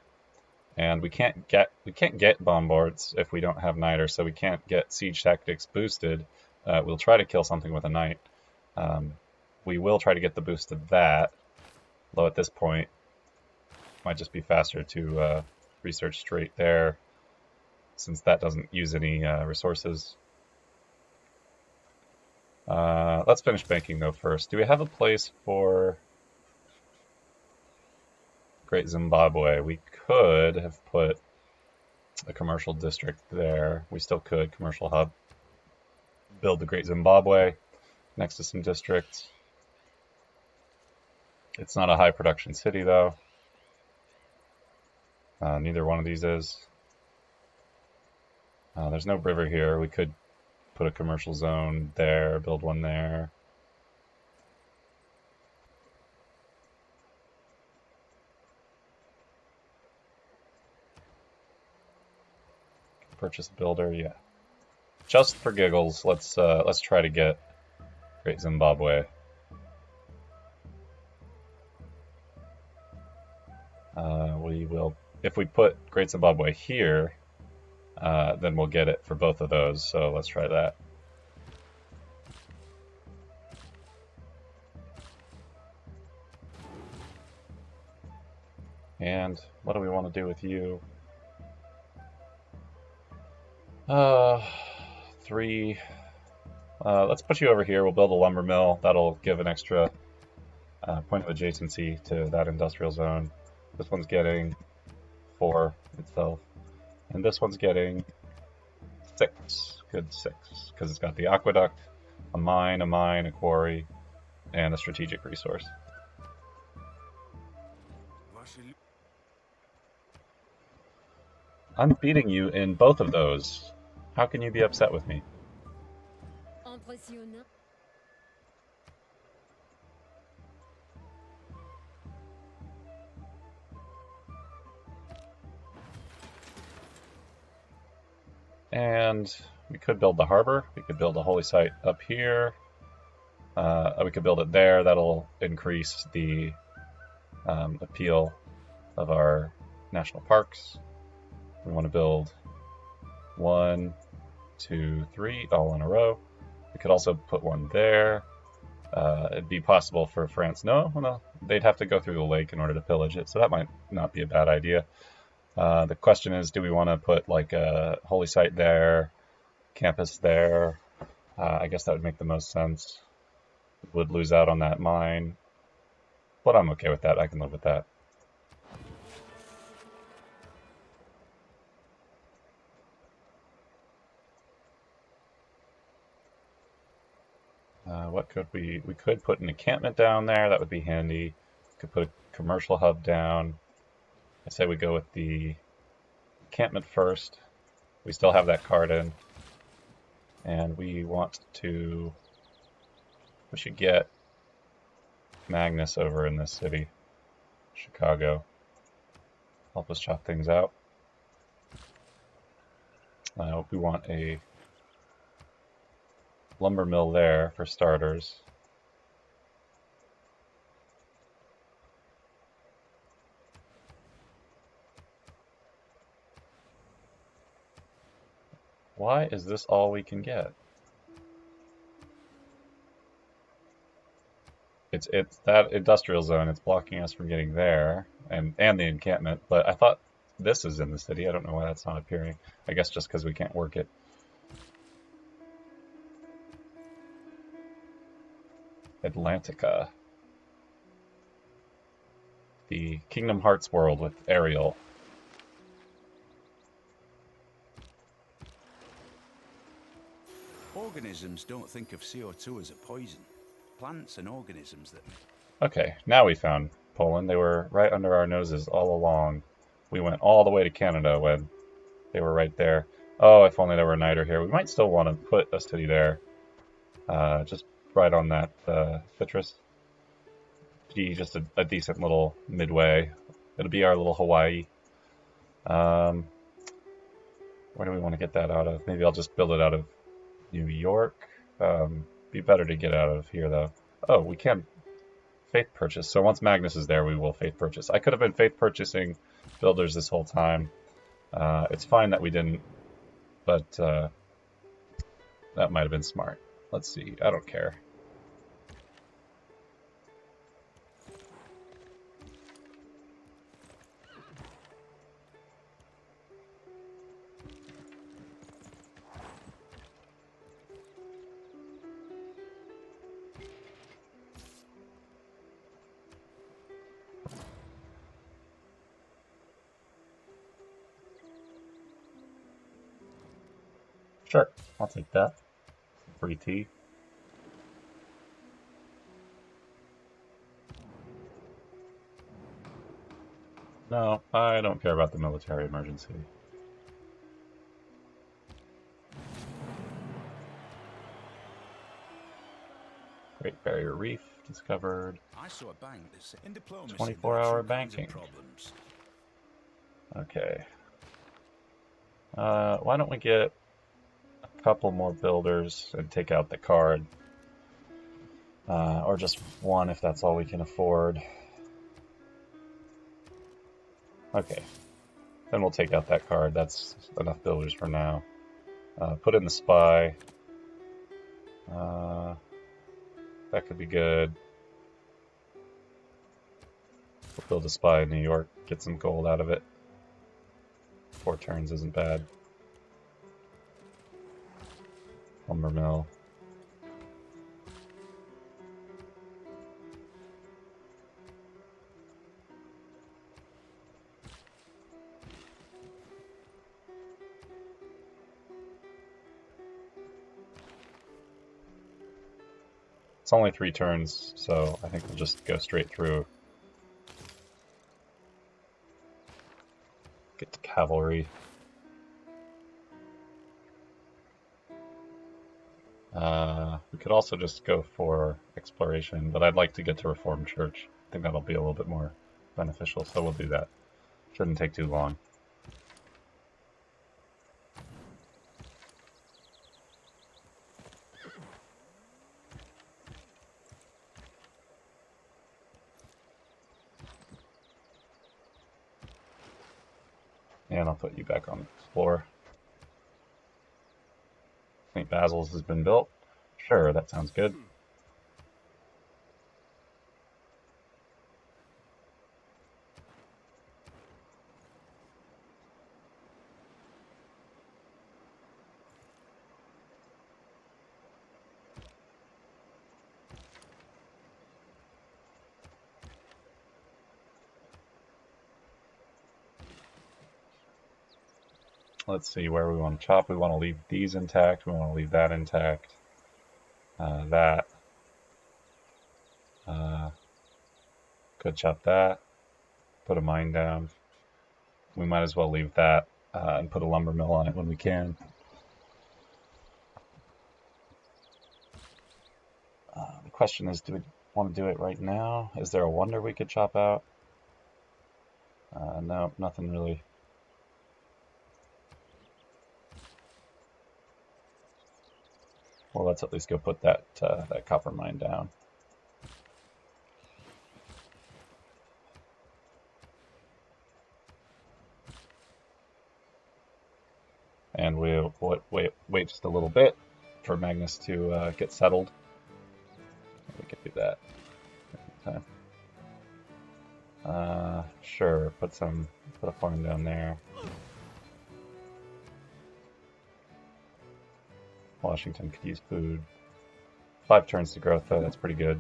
And we can't get bombards if we don't have niter, so we can't get siege tactics boosted. We'll try to kill something with a knight. We will try to get the boost to that, though at this point might just be faster to research straight there, since that doesn't use any resources. Let's finish banking though first. Do we have a place for Great Zimbabwe? We could have put a commercial district there. We still could, commercial hub. Build the Great Zimbabwe next to some districts. It's not a high production city though. Neither one of these is. There's no river here. We could put a commercial zone there, build one there. Purchase a builder, yeah. Just for giggles, let's try to get Great Zimbabwe. We will, if we put Great Zimbabwe here, then we'll get it for both of those, so let's try that. And what do we want to do with you? 3. Let's put you over here. We'll build a lumber mill. That'll give an extra point of adjacency to that industrial zone. This one's getting 4 itself. And this one's getting 6. Good 6. Because it's got the aqueduct, a mine, a quarry, and a strategic resource. I'm beating you in both of those. How can you be upset with me? Impressionnant. And we could build the harbor. We could build a holy site up here. We could build it there. That'll increase the appeal of our national parks. We want to build 1, 2, 3 all in a row. We could also put one there. It'd be possible for France. No, they'd have to go through the lake in order to pillage it, so that might not be a bad idea. The question is, do we want to put like a holy site there, campus there? I guess that would make the most sense. Would lose out on that mine, but I'm okay with that. I can live with that. What could we could put an encampment down there. That would be handy. Could put a commercial hub down. I say we go with the encampment first. We still have that card in. And we should get Magnus over in this city, Chicago. Help us chop things out. We want a lumber mill there for starters. Why is this all we can get? It's that industrial zone. It's blocking us from getting there, and the encampment. But I thought this is in the city. I don't know why that's not appearing. I guess just because we can't work it. Atlantica. The Kingdom Hearts world with Ariel. Organisms don't think of CO2 as a poison. Plants and organisms that... Okay, now we found Poland. They were right under our noses all along. We went all the way to Canada when they were right there. Oh, if only there were a niter here. We might still want to put a city there. Just right on that citrus. Be just a decent little midway. It'll be our little Hawaii. Where do we want to get that out of? Maybe I'll just build it out of New York. Be better to get out of here, though. Oh, we can faith purchase. So once Magnus is there, we will faith purchase. I could have been faith purchasing builders this whole time. It's fine that we didn't, but that might have been smart. Let's see. I don't care. Sure, I'll take that. Free tea. No, I don't care about the military emergency. Great Barrier Reef discovered. I saw a bank that's in diplomacy. 24-hour banking. Problems. Okay. Why don't we get a couple more builders and take out the card? Or just one if that's all we can afford. Okay. Then we'll take out that card. That's enough builders for now. Put in the spy. That could be good. We'll build a spy in New York, get some gold out of it. 4 turns isn't bad. Lumber mill. It's only 3 turns, so I think we'll just go straight through. Get to cavalry. We could also just go for exploration, but I'd like to get to Reformed Church. I think that'll be a little bit more beneficial, so we'll do that. Shouldn't take too long. And I'll put you back on Explorer. St. Basil's has been built. Sure, that sounds good. Let's see where we want to chop. We want to leave these intact. We want to leave that intact. That. Could chop that. Put a mine down. We might as well leave that and put a lumber mill on it when we can. The question is, do we want to do it right now? Is there a wonder we could chop out? No, nothing really. Well, let's at least go put that that copper mine down. And we'll wait just a little bit for Magnus to get settled. We could do that. Sure. Put a farm down there. Washington could use food. 5 turns to growth, though. That's pretty good.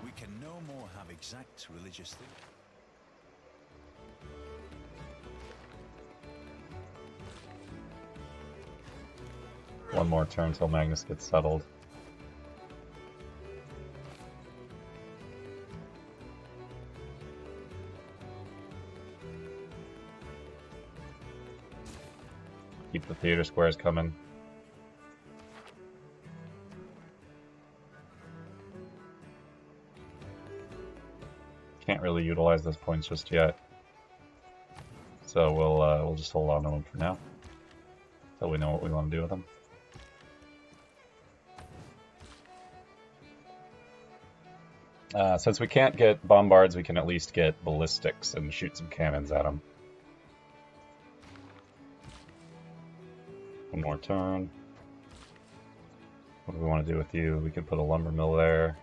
We can no more have exact religious things. One more turn till Magnus gets settled. Keep the theater squares coming. Can't really utilize those points just yet, so we'll just hold on to them for now, so we know what we want to do with them. Since we can't get bombards, we can at least get ballistics and shoot some cannons at them. One more turn. What do we want to do with you? We could put a lumber mill there.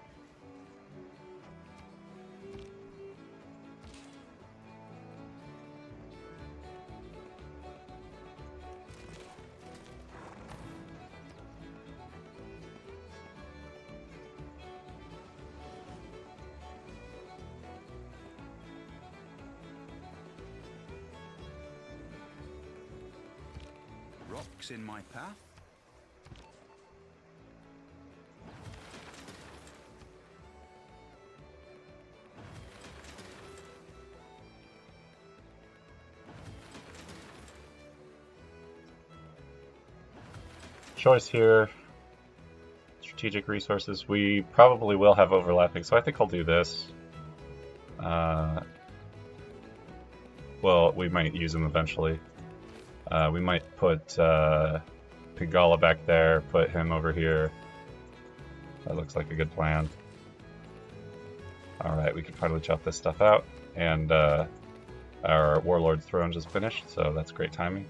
Rocks in my path? Choice here. Strategic resources. We probably will have overlapping, so I think I'll do this. Well, we might use them eventually. We might put Pingala back there, put him over here. That looks like a good plan. Alright, we can finally chop this stuff out, and our Warlord's throne just finished, so that's great timing.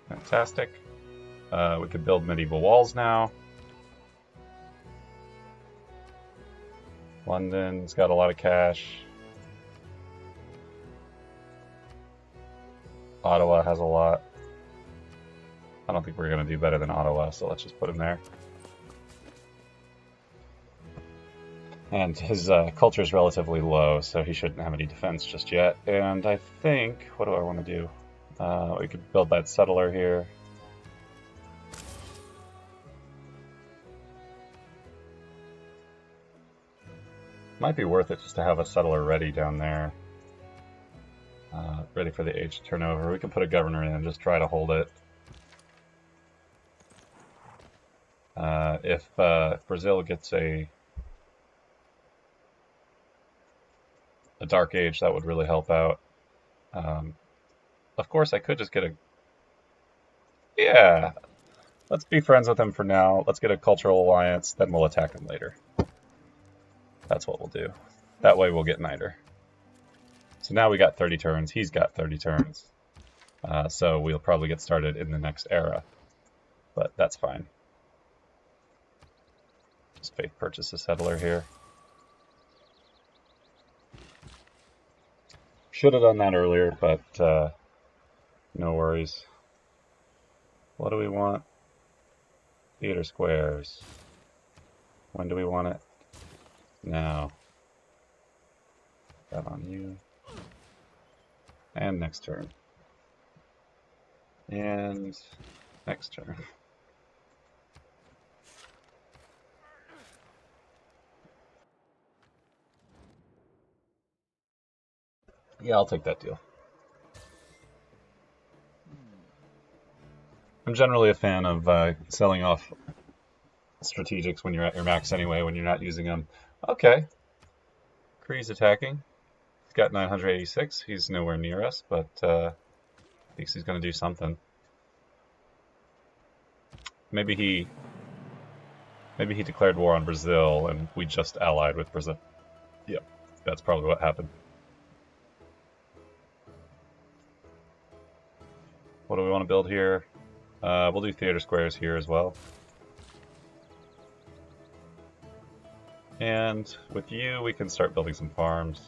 Fantastic. We could build medieval walls now. London's got a lot of cash. Ottawa has a lot. I don't think we're going to do better than Ottawa, so let's just put him there. And his culture is relatively low, so he shouldn't have any defense just yet. And I think, what do I want to do? We could build that settler here. Might be worth it just to have a settler ready down there. Ready for the age to turn over. We can put a governor in and just try to hold it. If Brazil gets a dark age, that would really help out. Of course, I could just get a... Yeah, let's be friends with him for now. Let's get a cultural alliance, then we'll attack him later. That's what we'll do. That way we'll get Niter. So now we got 30 turns, he's got 30 turns. So we'll probably get started in the next era. But that's fine. Just faith purchase a settler here. Should have done that earlier, but no worries. What do we want? Theater squares. When do we want it? Now. That on you. And next turn. And next turn. Yeah, I'll take that deal. I'm generally a fan of selling off strategics when you're at your max anyway, when you're not using them. Okay. Kree's attacking. He's got 986. He's nowhere near us, but thinks he's going to do something. Maybe he declared war on Brazil and we just allied with Brazil. Yep, that's probably what happened. What do we want to build here? We'll do theater squares here as well. And with you, we can start building some farms.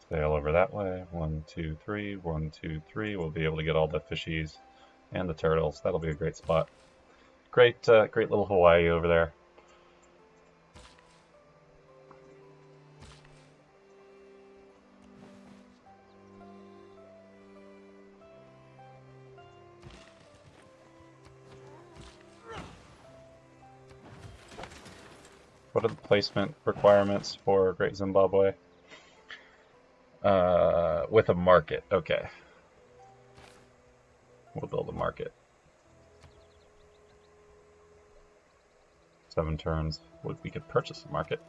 Sail over that way. 1, 2, 3. 1, 2, 3. We'll be able to get all the fishies and the turtles. That'll be a great spot. Great, great little Hawaii over there. What are the placement requirements for Great Zimbabwe? With a market, okay. We'll build a market. 7 turns. We could purchase a market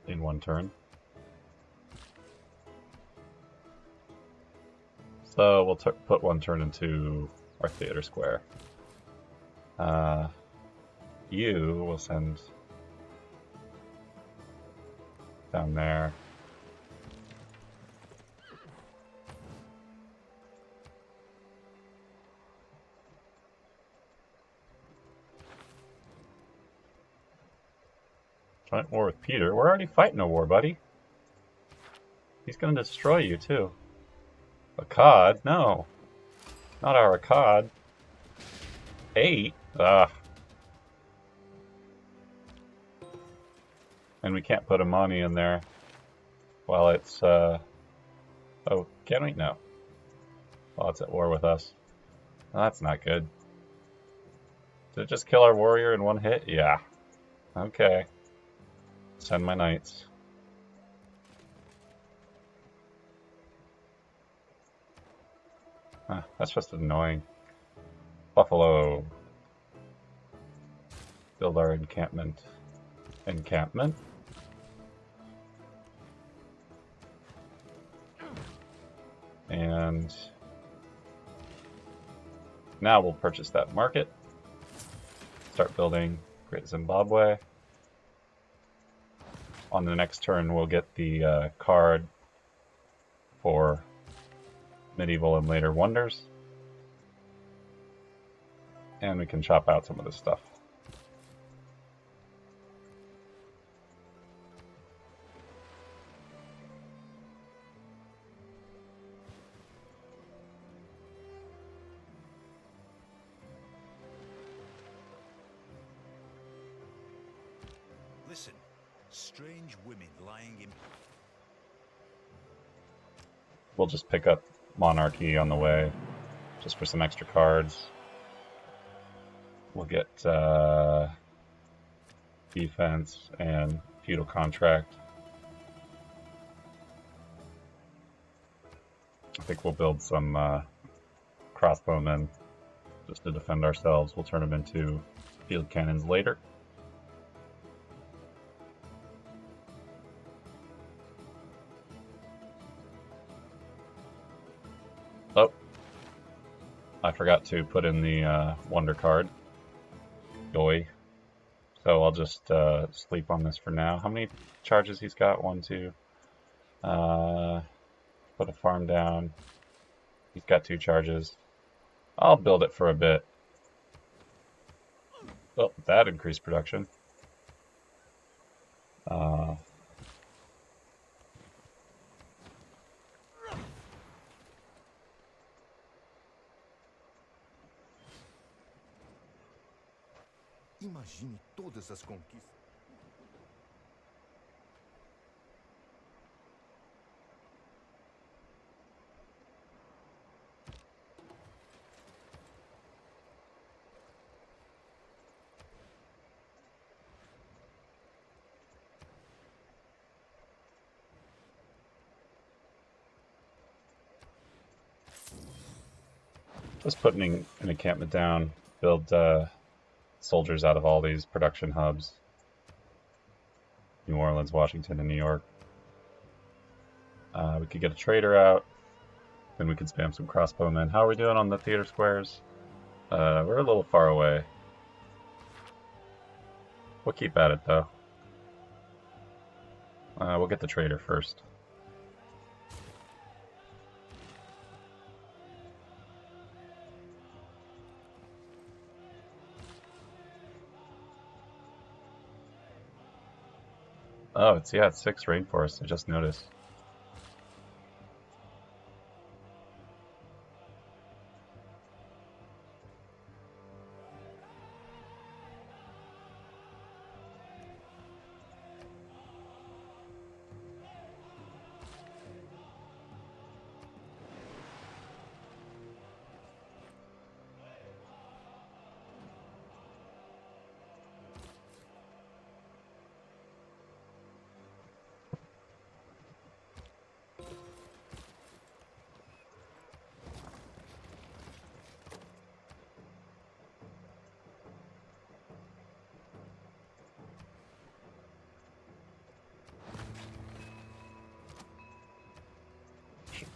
in 1 turn. So we'll put 1 turn into our theater square. You will send down there. Joint war with Peter. We're already fighting a war, buddy. He's going to destroy you, too. Akkad? No. Not our Akkad. 8? Ah. And we can't put Amani in there while it's, oh, can we? No. While it's at war with us. Well, that's not good. Did it just kill our warrior in 1 hit? Yeah. Okay. Send my knights. That's just annoying. Buffalo. Build our encampment. Encampment. And now we'll purchase that market. Start building Great Zimbabwe. On the next turn, we'll get the card for Medieval and Later Wonders. And we can chop out some of this stuff. Listen, strange women lying in... We'll just pick up Monarchy on the way, just for some extra cards. We'll get defense and feudal contract. I think we'll build some crossbowmen just to defend ourselves. We'll turn them into field cannons later. Oh, I forgot to put in the wonder card. Yoy. So I'll just sleep on this for now. How many charges he's got? 1, 2. Put a farm down. He's got 2 charges. I'll build it for a bit. Oh, that increased production. Imagine todas as conquistas. Just putting an encampment down, build soldiers out of all these production hubs. New Orleans, Washington, and New York. We could get a trader out. Then we could spam some crossbowmen. How are we doing on the theater squares? We're a little far away. We'll keep at it, though. We'll get the trader first. Oh, it's 6 rainforests, I just noticed.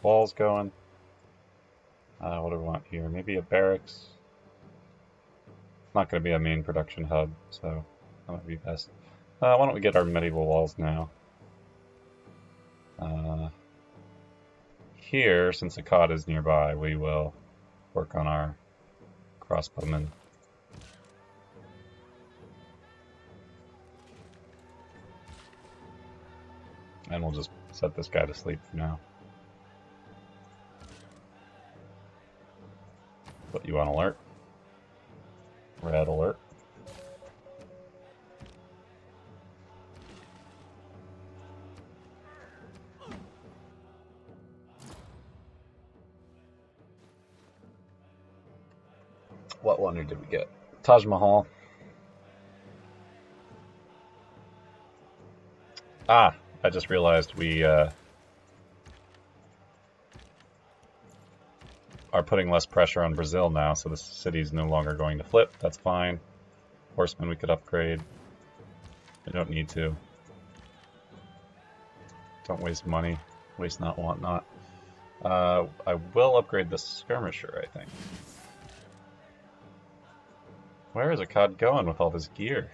Walls going. What do we want here? Maybe a barracks. It's not going to be a main production hub, so that might be best. Why don't we get our medieval walls now? Here, since Akkad is nearby, we will work on our crossbowmen. And we'll just set this guy to sleep for now. Put you on alert. Red alert. What wonder did we get? Taj Mahal. Ah, I just realized we are putting less pressure on Brazil now, so the city's no longer going to flip. That's fine. Horsemen we could upgrade. We don't need to. Don't waste money. Waste not, want not. I will upgrade the skirmisher, I think. Where is Akkad going with all this gear?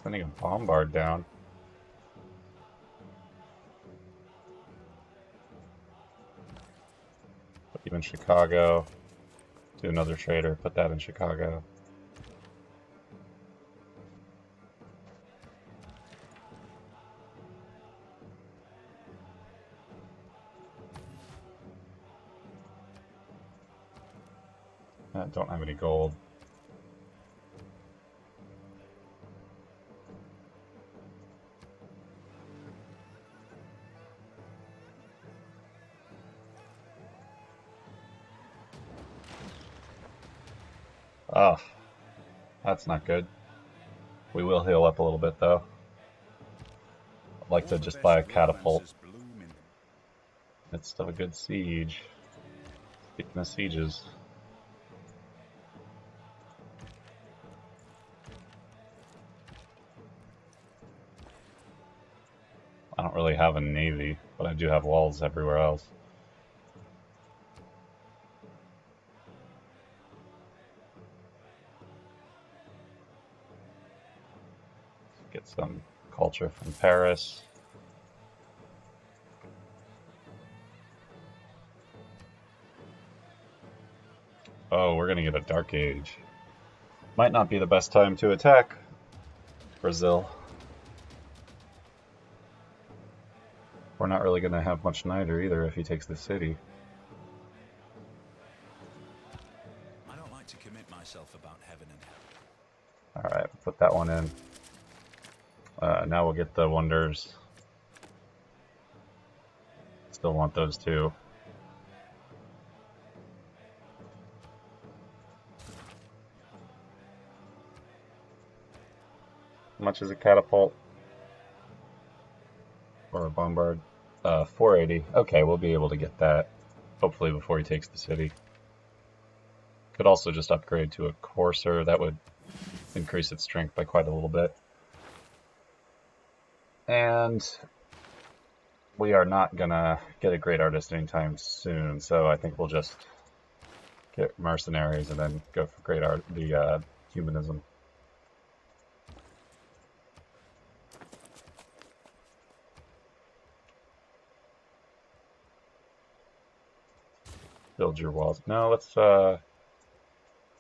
Sending a bombard down. Put you in Chicago. Do another trader. Put that in Chicago. I don't have any gold. Oh, that's not good. We will heal up a little bit, though. I'd like to just buy a catapult. It's still a good siege. Speaking of sieges. I don't really have a navy, but I do have walls everywhere else. Get some culture from Paris. Oh, we're gonna get a Dark Age. Might not be the best time to attack Brazil. We're not really gonna have much niter either if he takes the city. I don't like to commit myself about heaven and hell. Alright, put that one in. Now we'll get the wonders. Still want those two. How much is a catapult? Or a bombard? 480. Okay, we'll be able to get that. Hopefully before he takes the city. Could also just upgrade to a courser. That would increase its strength by quite a little bit. And we are not gonna get a great artist anytime soon, so I think we'll just get mercenaries and then go for great art, the humanism. Build your walls. No, let's how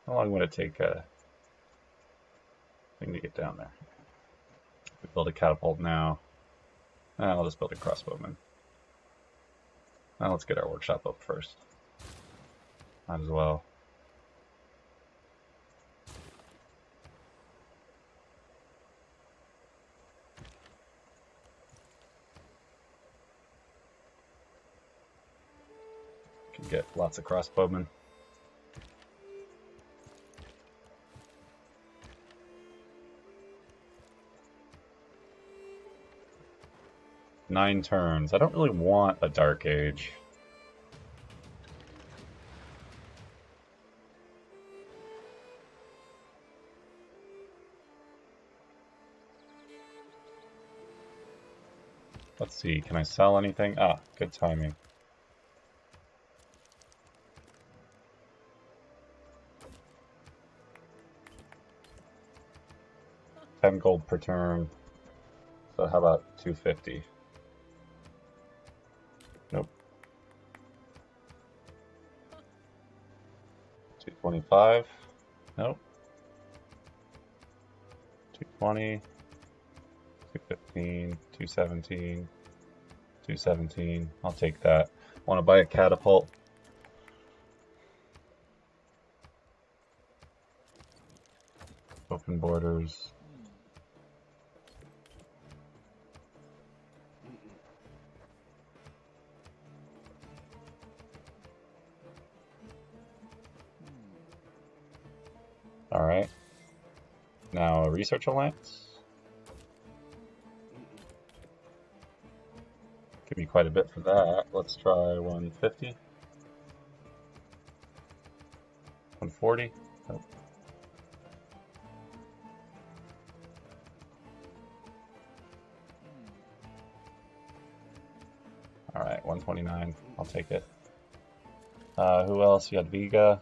long would it take a thing to get down there? We build a catapult now. I'll just build a crossbowman. Now let's get our workshop up first. Might as well. Can get lots of crossbowmen. Nine turns. I don't really want a Dark Age. Let's see, can I sell anything? Ah, good timing. $10 per turn. So how about 250? Nope. 225? Nope. 220, 215, 217, 217. I'll take that. Want to buy a catapult? Open borders. Alright. Now a research alliance. Give me quite a bit for that. Let's try 150. 140. Nope. Alright, 129. I'll take it. Who else? You got Viga.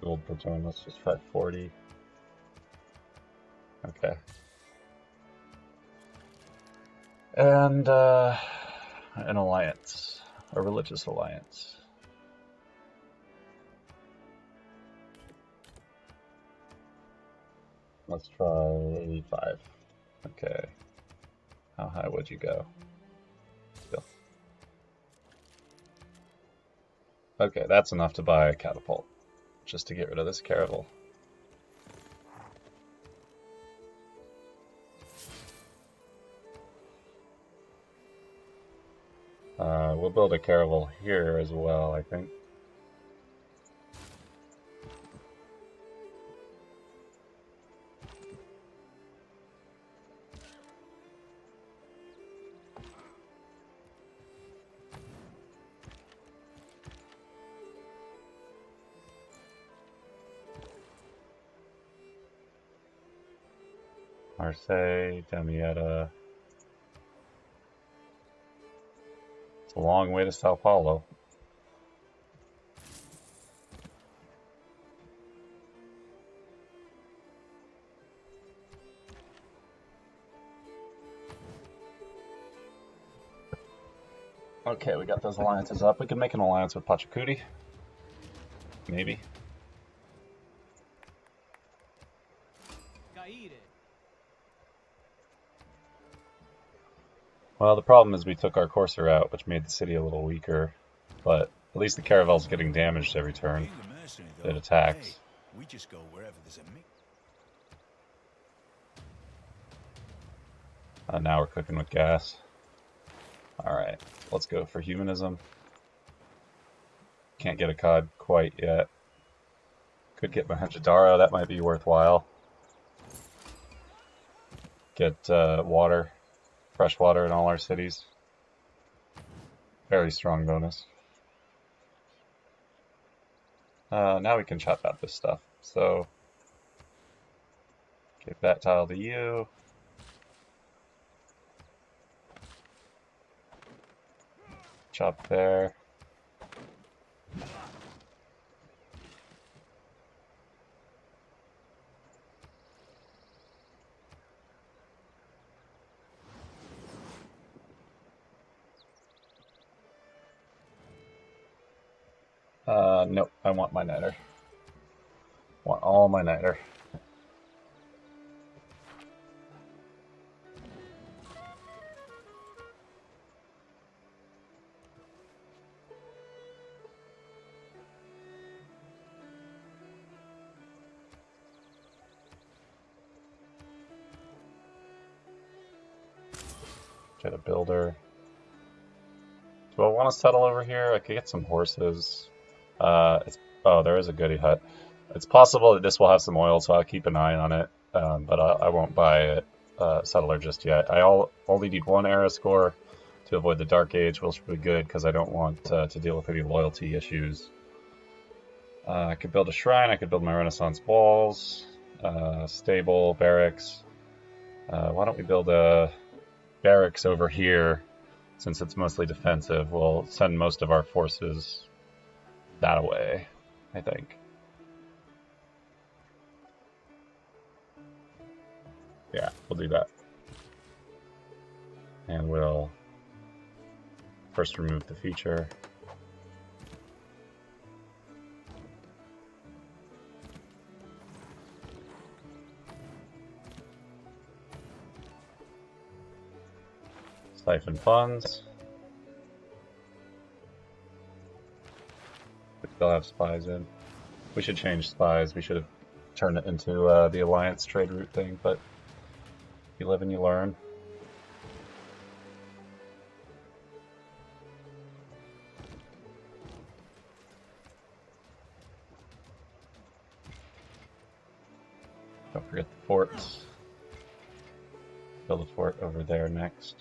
$2 per turn. Let's just try 40. Okay. And an alliance, a religious alliance. Let's try 85. Okay. How high would you go? Still. Okay, that's enough to buy a catapult. Just to get rid of this caravel. We'll build a caravel here as well, I think. Marseille, Damietta. It's a long way to Sao Paulo. Okay, we got those alliances up. We can make an alliance with Pachacuti. Maybe. Well, the problem is we took our courser out, which made the city a little weaker. But at least the caravel's getting damaged every turn. Being a mercenary, It though, attacks. hey, we just go wherever there's a mix. Now we're cooking with gas. Alright, let's go for humanism. Can't get a cod quite yet. Could get Mohenjo-Daro, that might be worthwhile. Get water, fresh water in all our cities. Very strong bonus. Now we can chop out this stuff. So, give that tile to you. Chop there. Nope, I want my niter. Want all my niter. Get a builder. Do I want to settle over here? I could get some horses. Oh, there is a goody hut. It's possible that this will have some oil, so I'll keep an eye on it. But I won't buy a settler just yet. I only need one era score to avoid the Dark Age, which will be good because I don't want to deal with any loyalty issues. I could build a shrine. I could build my Renaissance walls, stable, barracks. Why don't we build a barracks over here? Since it's mostly defensive, we'll send most of our forces that way, I think. Yeah, we'll do that. And we'll first remove the feature. Siphon funds. We still have spies in. We should change spies. We should have turned it into the alliance trade route thing, but you live and you learn. Don't forget the forts. Build a fort over there next.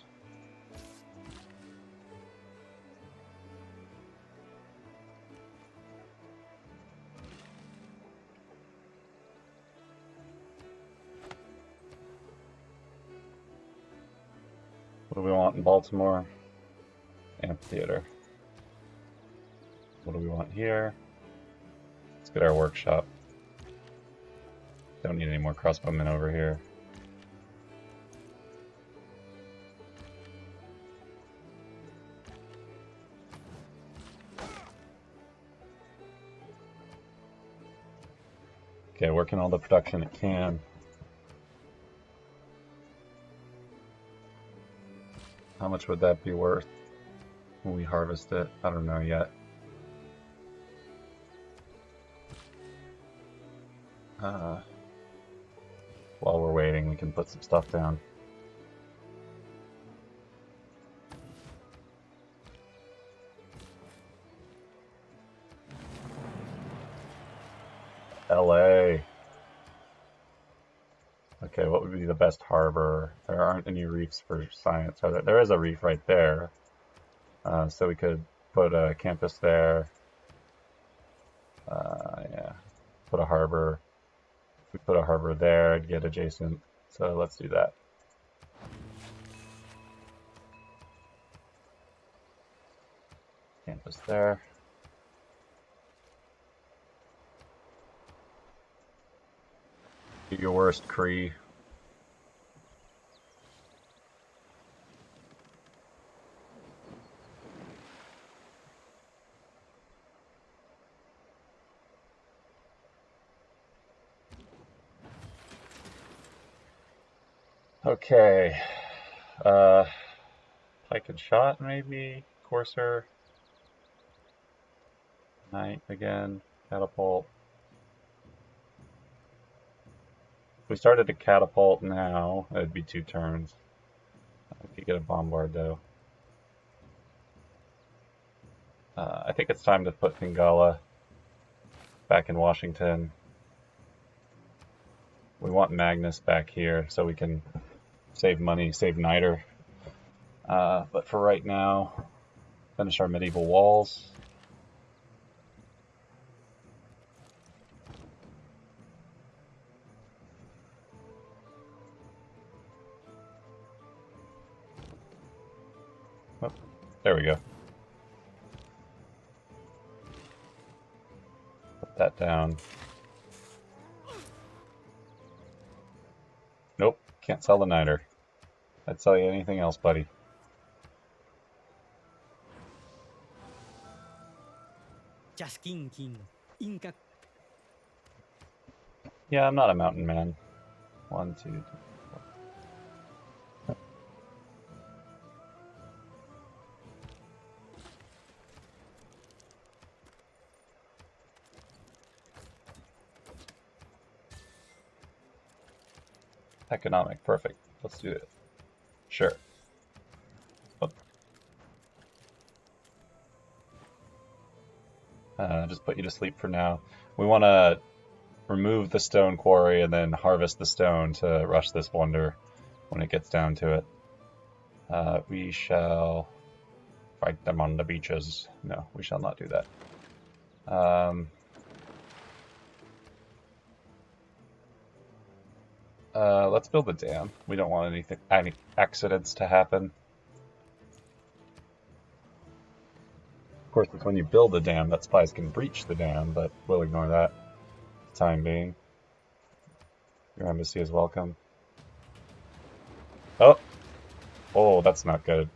What do we want in Baltimore? Amphitheater. What do we want here? Let's get our workshop. Don't need any more crossbowmen over here. Okay, working all the production it can. How much would that be worth when we harvest it? I don't know yet. While we're waiting, we can put some stuff down. LA. Okay, what would be the best harbor? There aren't any reefs for science. There is a reef right there. So we could put a campus there. Yeah, put a harbor. If we put a harbor there, I'd get adjacent. So let's do that. Campus there. Do your worst, Cree. Okay. Pike and shot, maybe. Courser. Knight again. Catapult. If we started to catapult now, it'd be 2 turns. If you get a bombard, though. I think it's time to put Fingala back in Washington. We want Magnus back here so we can save money, save Niter. But for right now, finish our medieval walls. Oh, there we go. Put that down. Nope, can't sell the Niter. I'd sell you anything else, buddy. Yeah, I'm not a mountain man. 1, 2, 3, 4. Economic, perfect. Let's do it. Sure. Oh. Just put you to sleep for now. We want to remove the stone quarry and then harvest the stone to rush this wonder when it gets down to it. We shall fight them on the beaches. No, we shall not do that. Let's build a dam. We don't want any accidents to happen. Of course, it's when you build a dam that spies can breach the dam, but we'll ignore that for the time being. Your embassy is welcome. Oh! Oh, that's not good.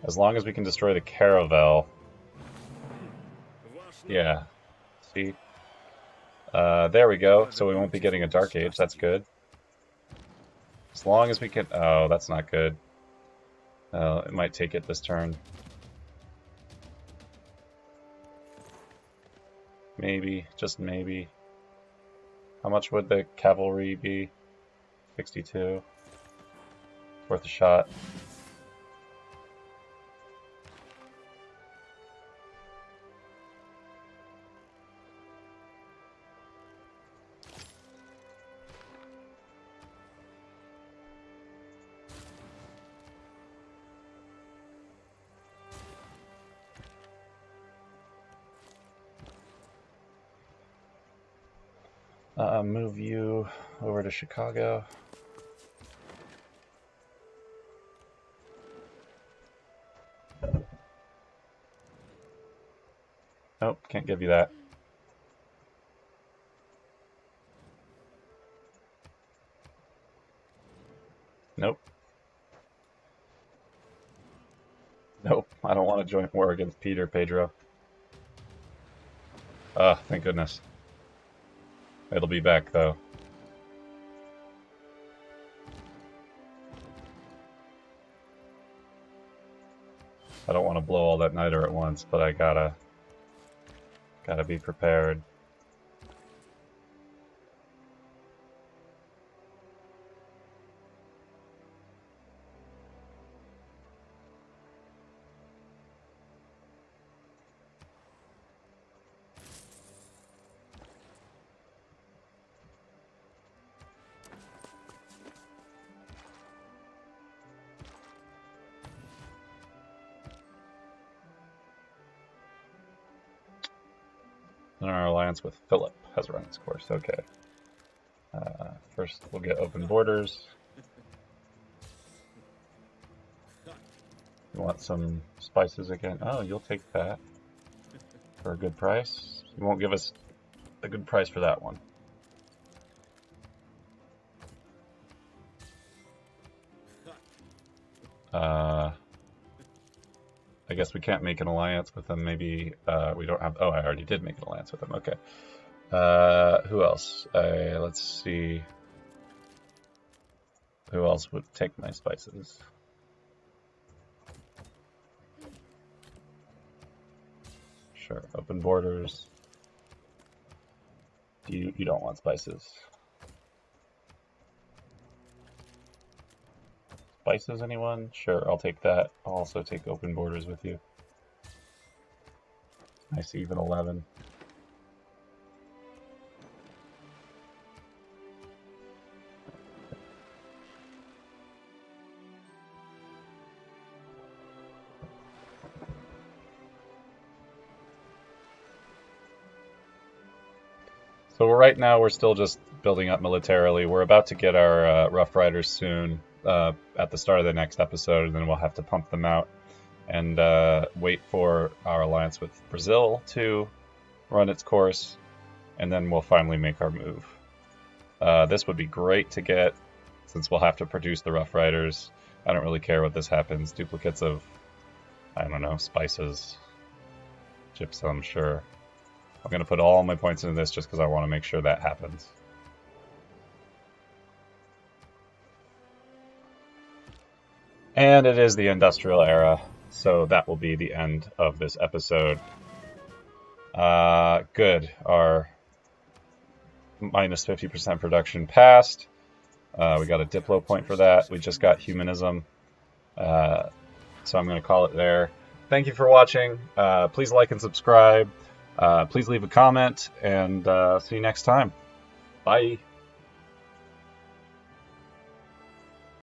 As long as we can destroy the caravel. Yeah. See? There we go. So we won't be getting a Dark Age. That's good. As long as we can... Oh, that's not good. It might take it this turn. Maybe. Just maybe. How much would the cavalry be? 62. Worth a shot. Move you over to Chicago. Nope, can't give you that. Nope. Nope, I don't want to join war against Peter, Pedro. Ah, thank goodness. It'll be back, though. I don't want to blow all that niter at once, but I gotta be prepared. And our alliance with Philip has run its course. Okay. First, we'll get open borders. You want some spices again? Oh, you'll take that for a good price. You won't give us a good price for that one. I guess we can't make an alliance with them. Maybe we don't have... Oh, I already did make an alliance with them. Okay. Who else? Let's see. Who else would take my spices? Sure, open borders. You don't want spices. Spices, anyone? Sure, I'll take that. I'll also take open borders with you. Nice, even 11. So right now we're still just building up militarily. We're about to get our Rough Riders soon at the start of the next episode, and then we'll have to pump them out and wait for our alliance with Brazil to run its course, and then we'll finally make our move. This would be great to get, since we'll have to produce the Rough Riders. I don't really care what this happens. Duplicates of, I don't know, spices, gypsum, sure. I'm going to put all my points into this just because I want to make sure that happens. And it is the industrial era, so that will be the end of this episode. Good. Our minus 50% production passed. We got a Diplo point for that. We just got humanism. So I'm going to call it there. Thank you for watching. Please like and subscribe. Please leave a comment, and see you next time. Bye.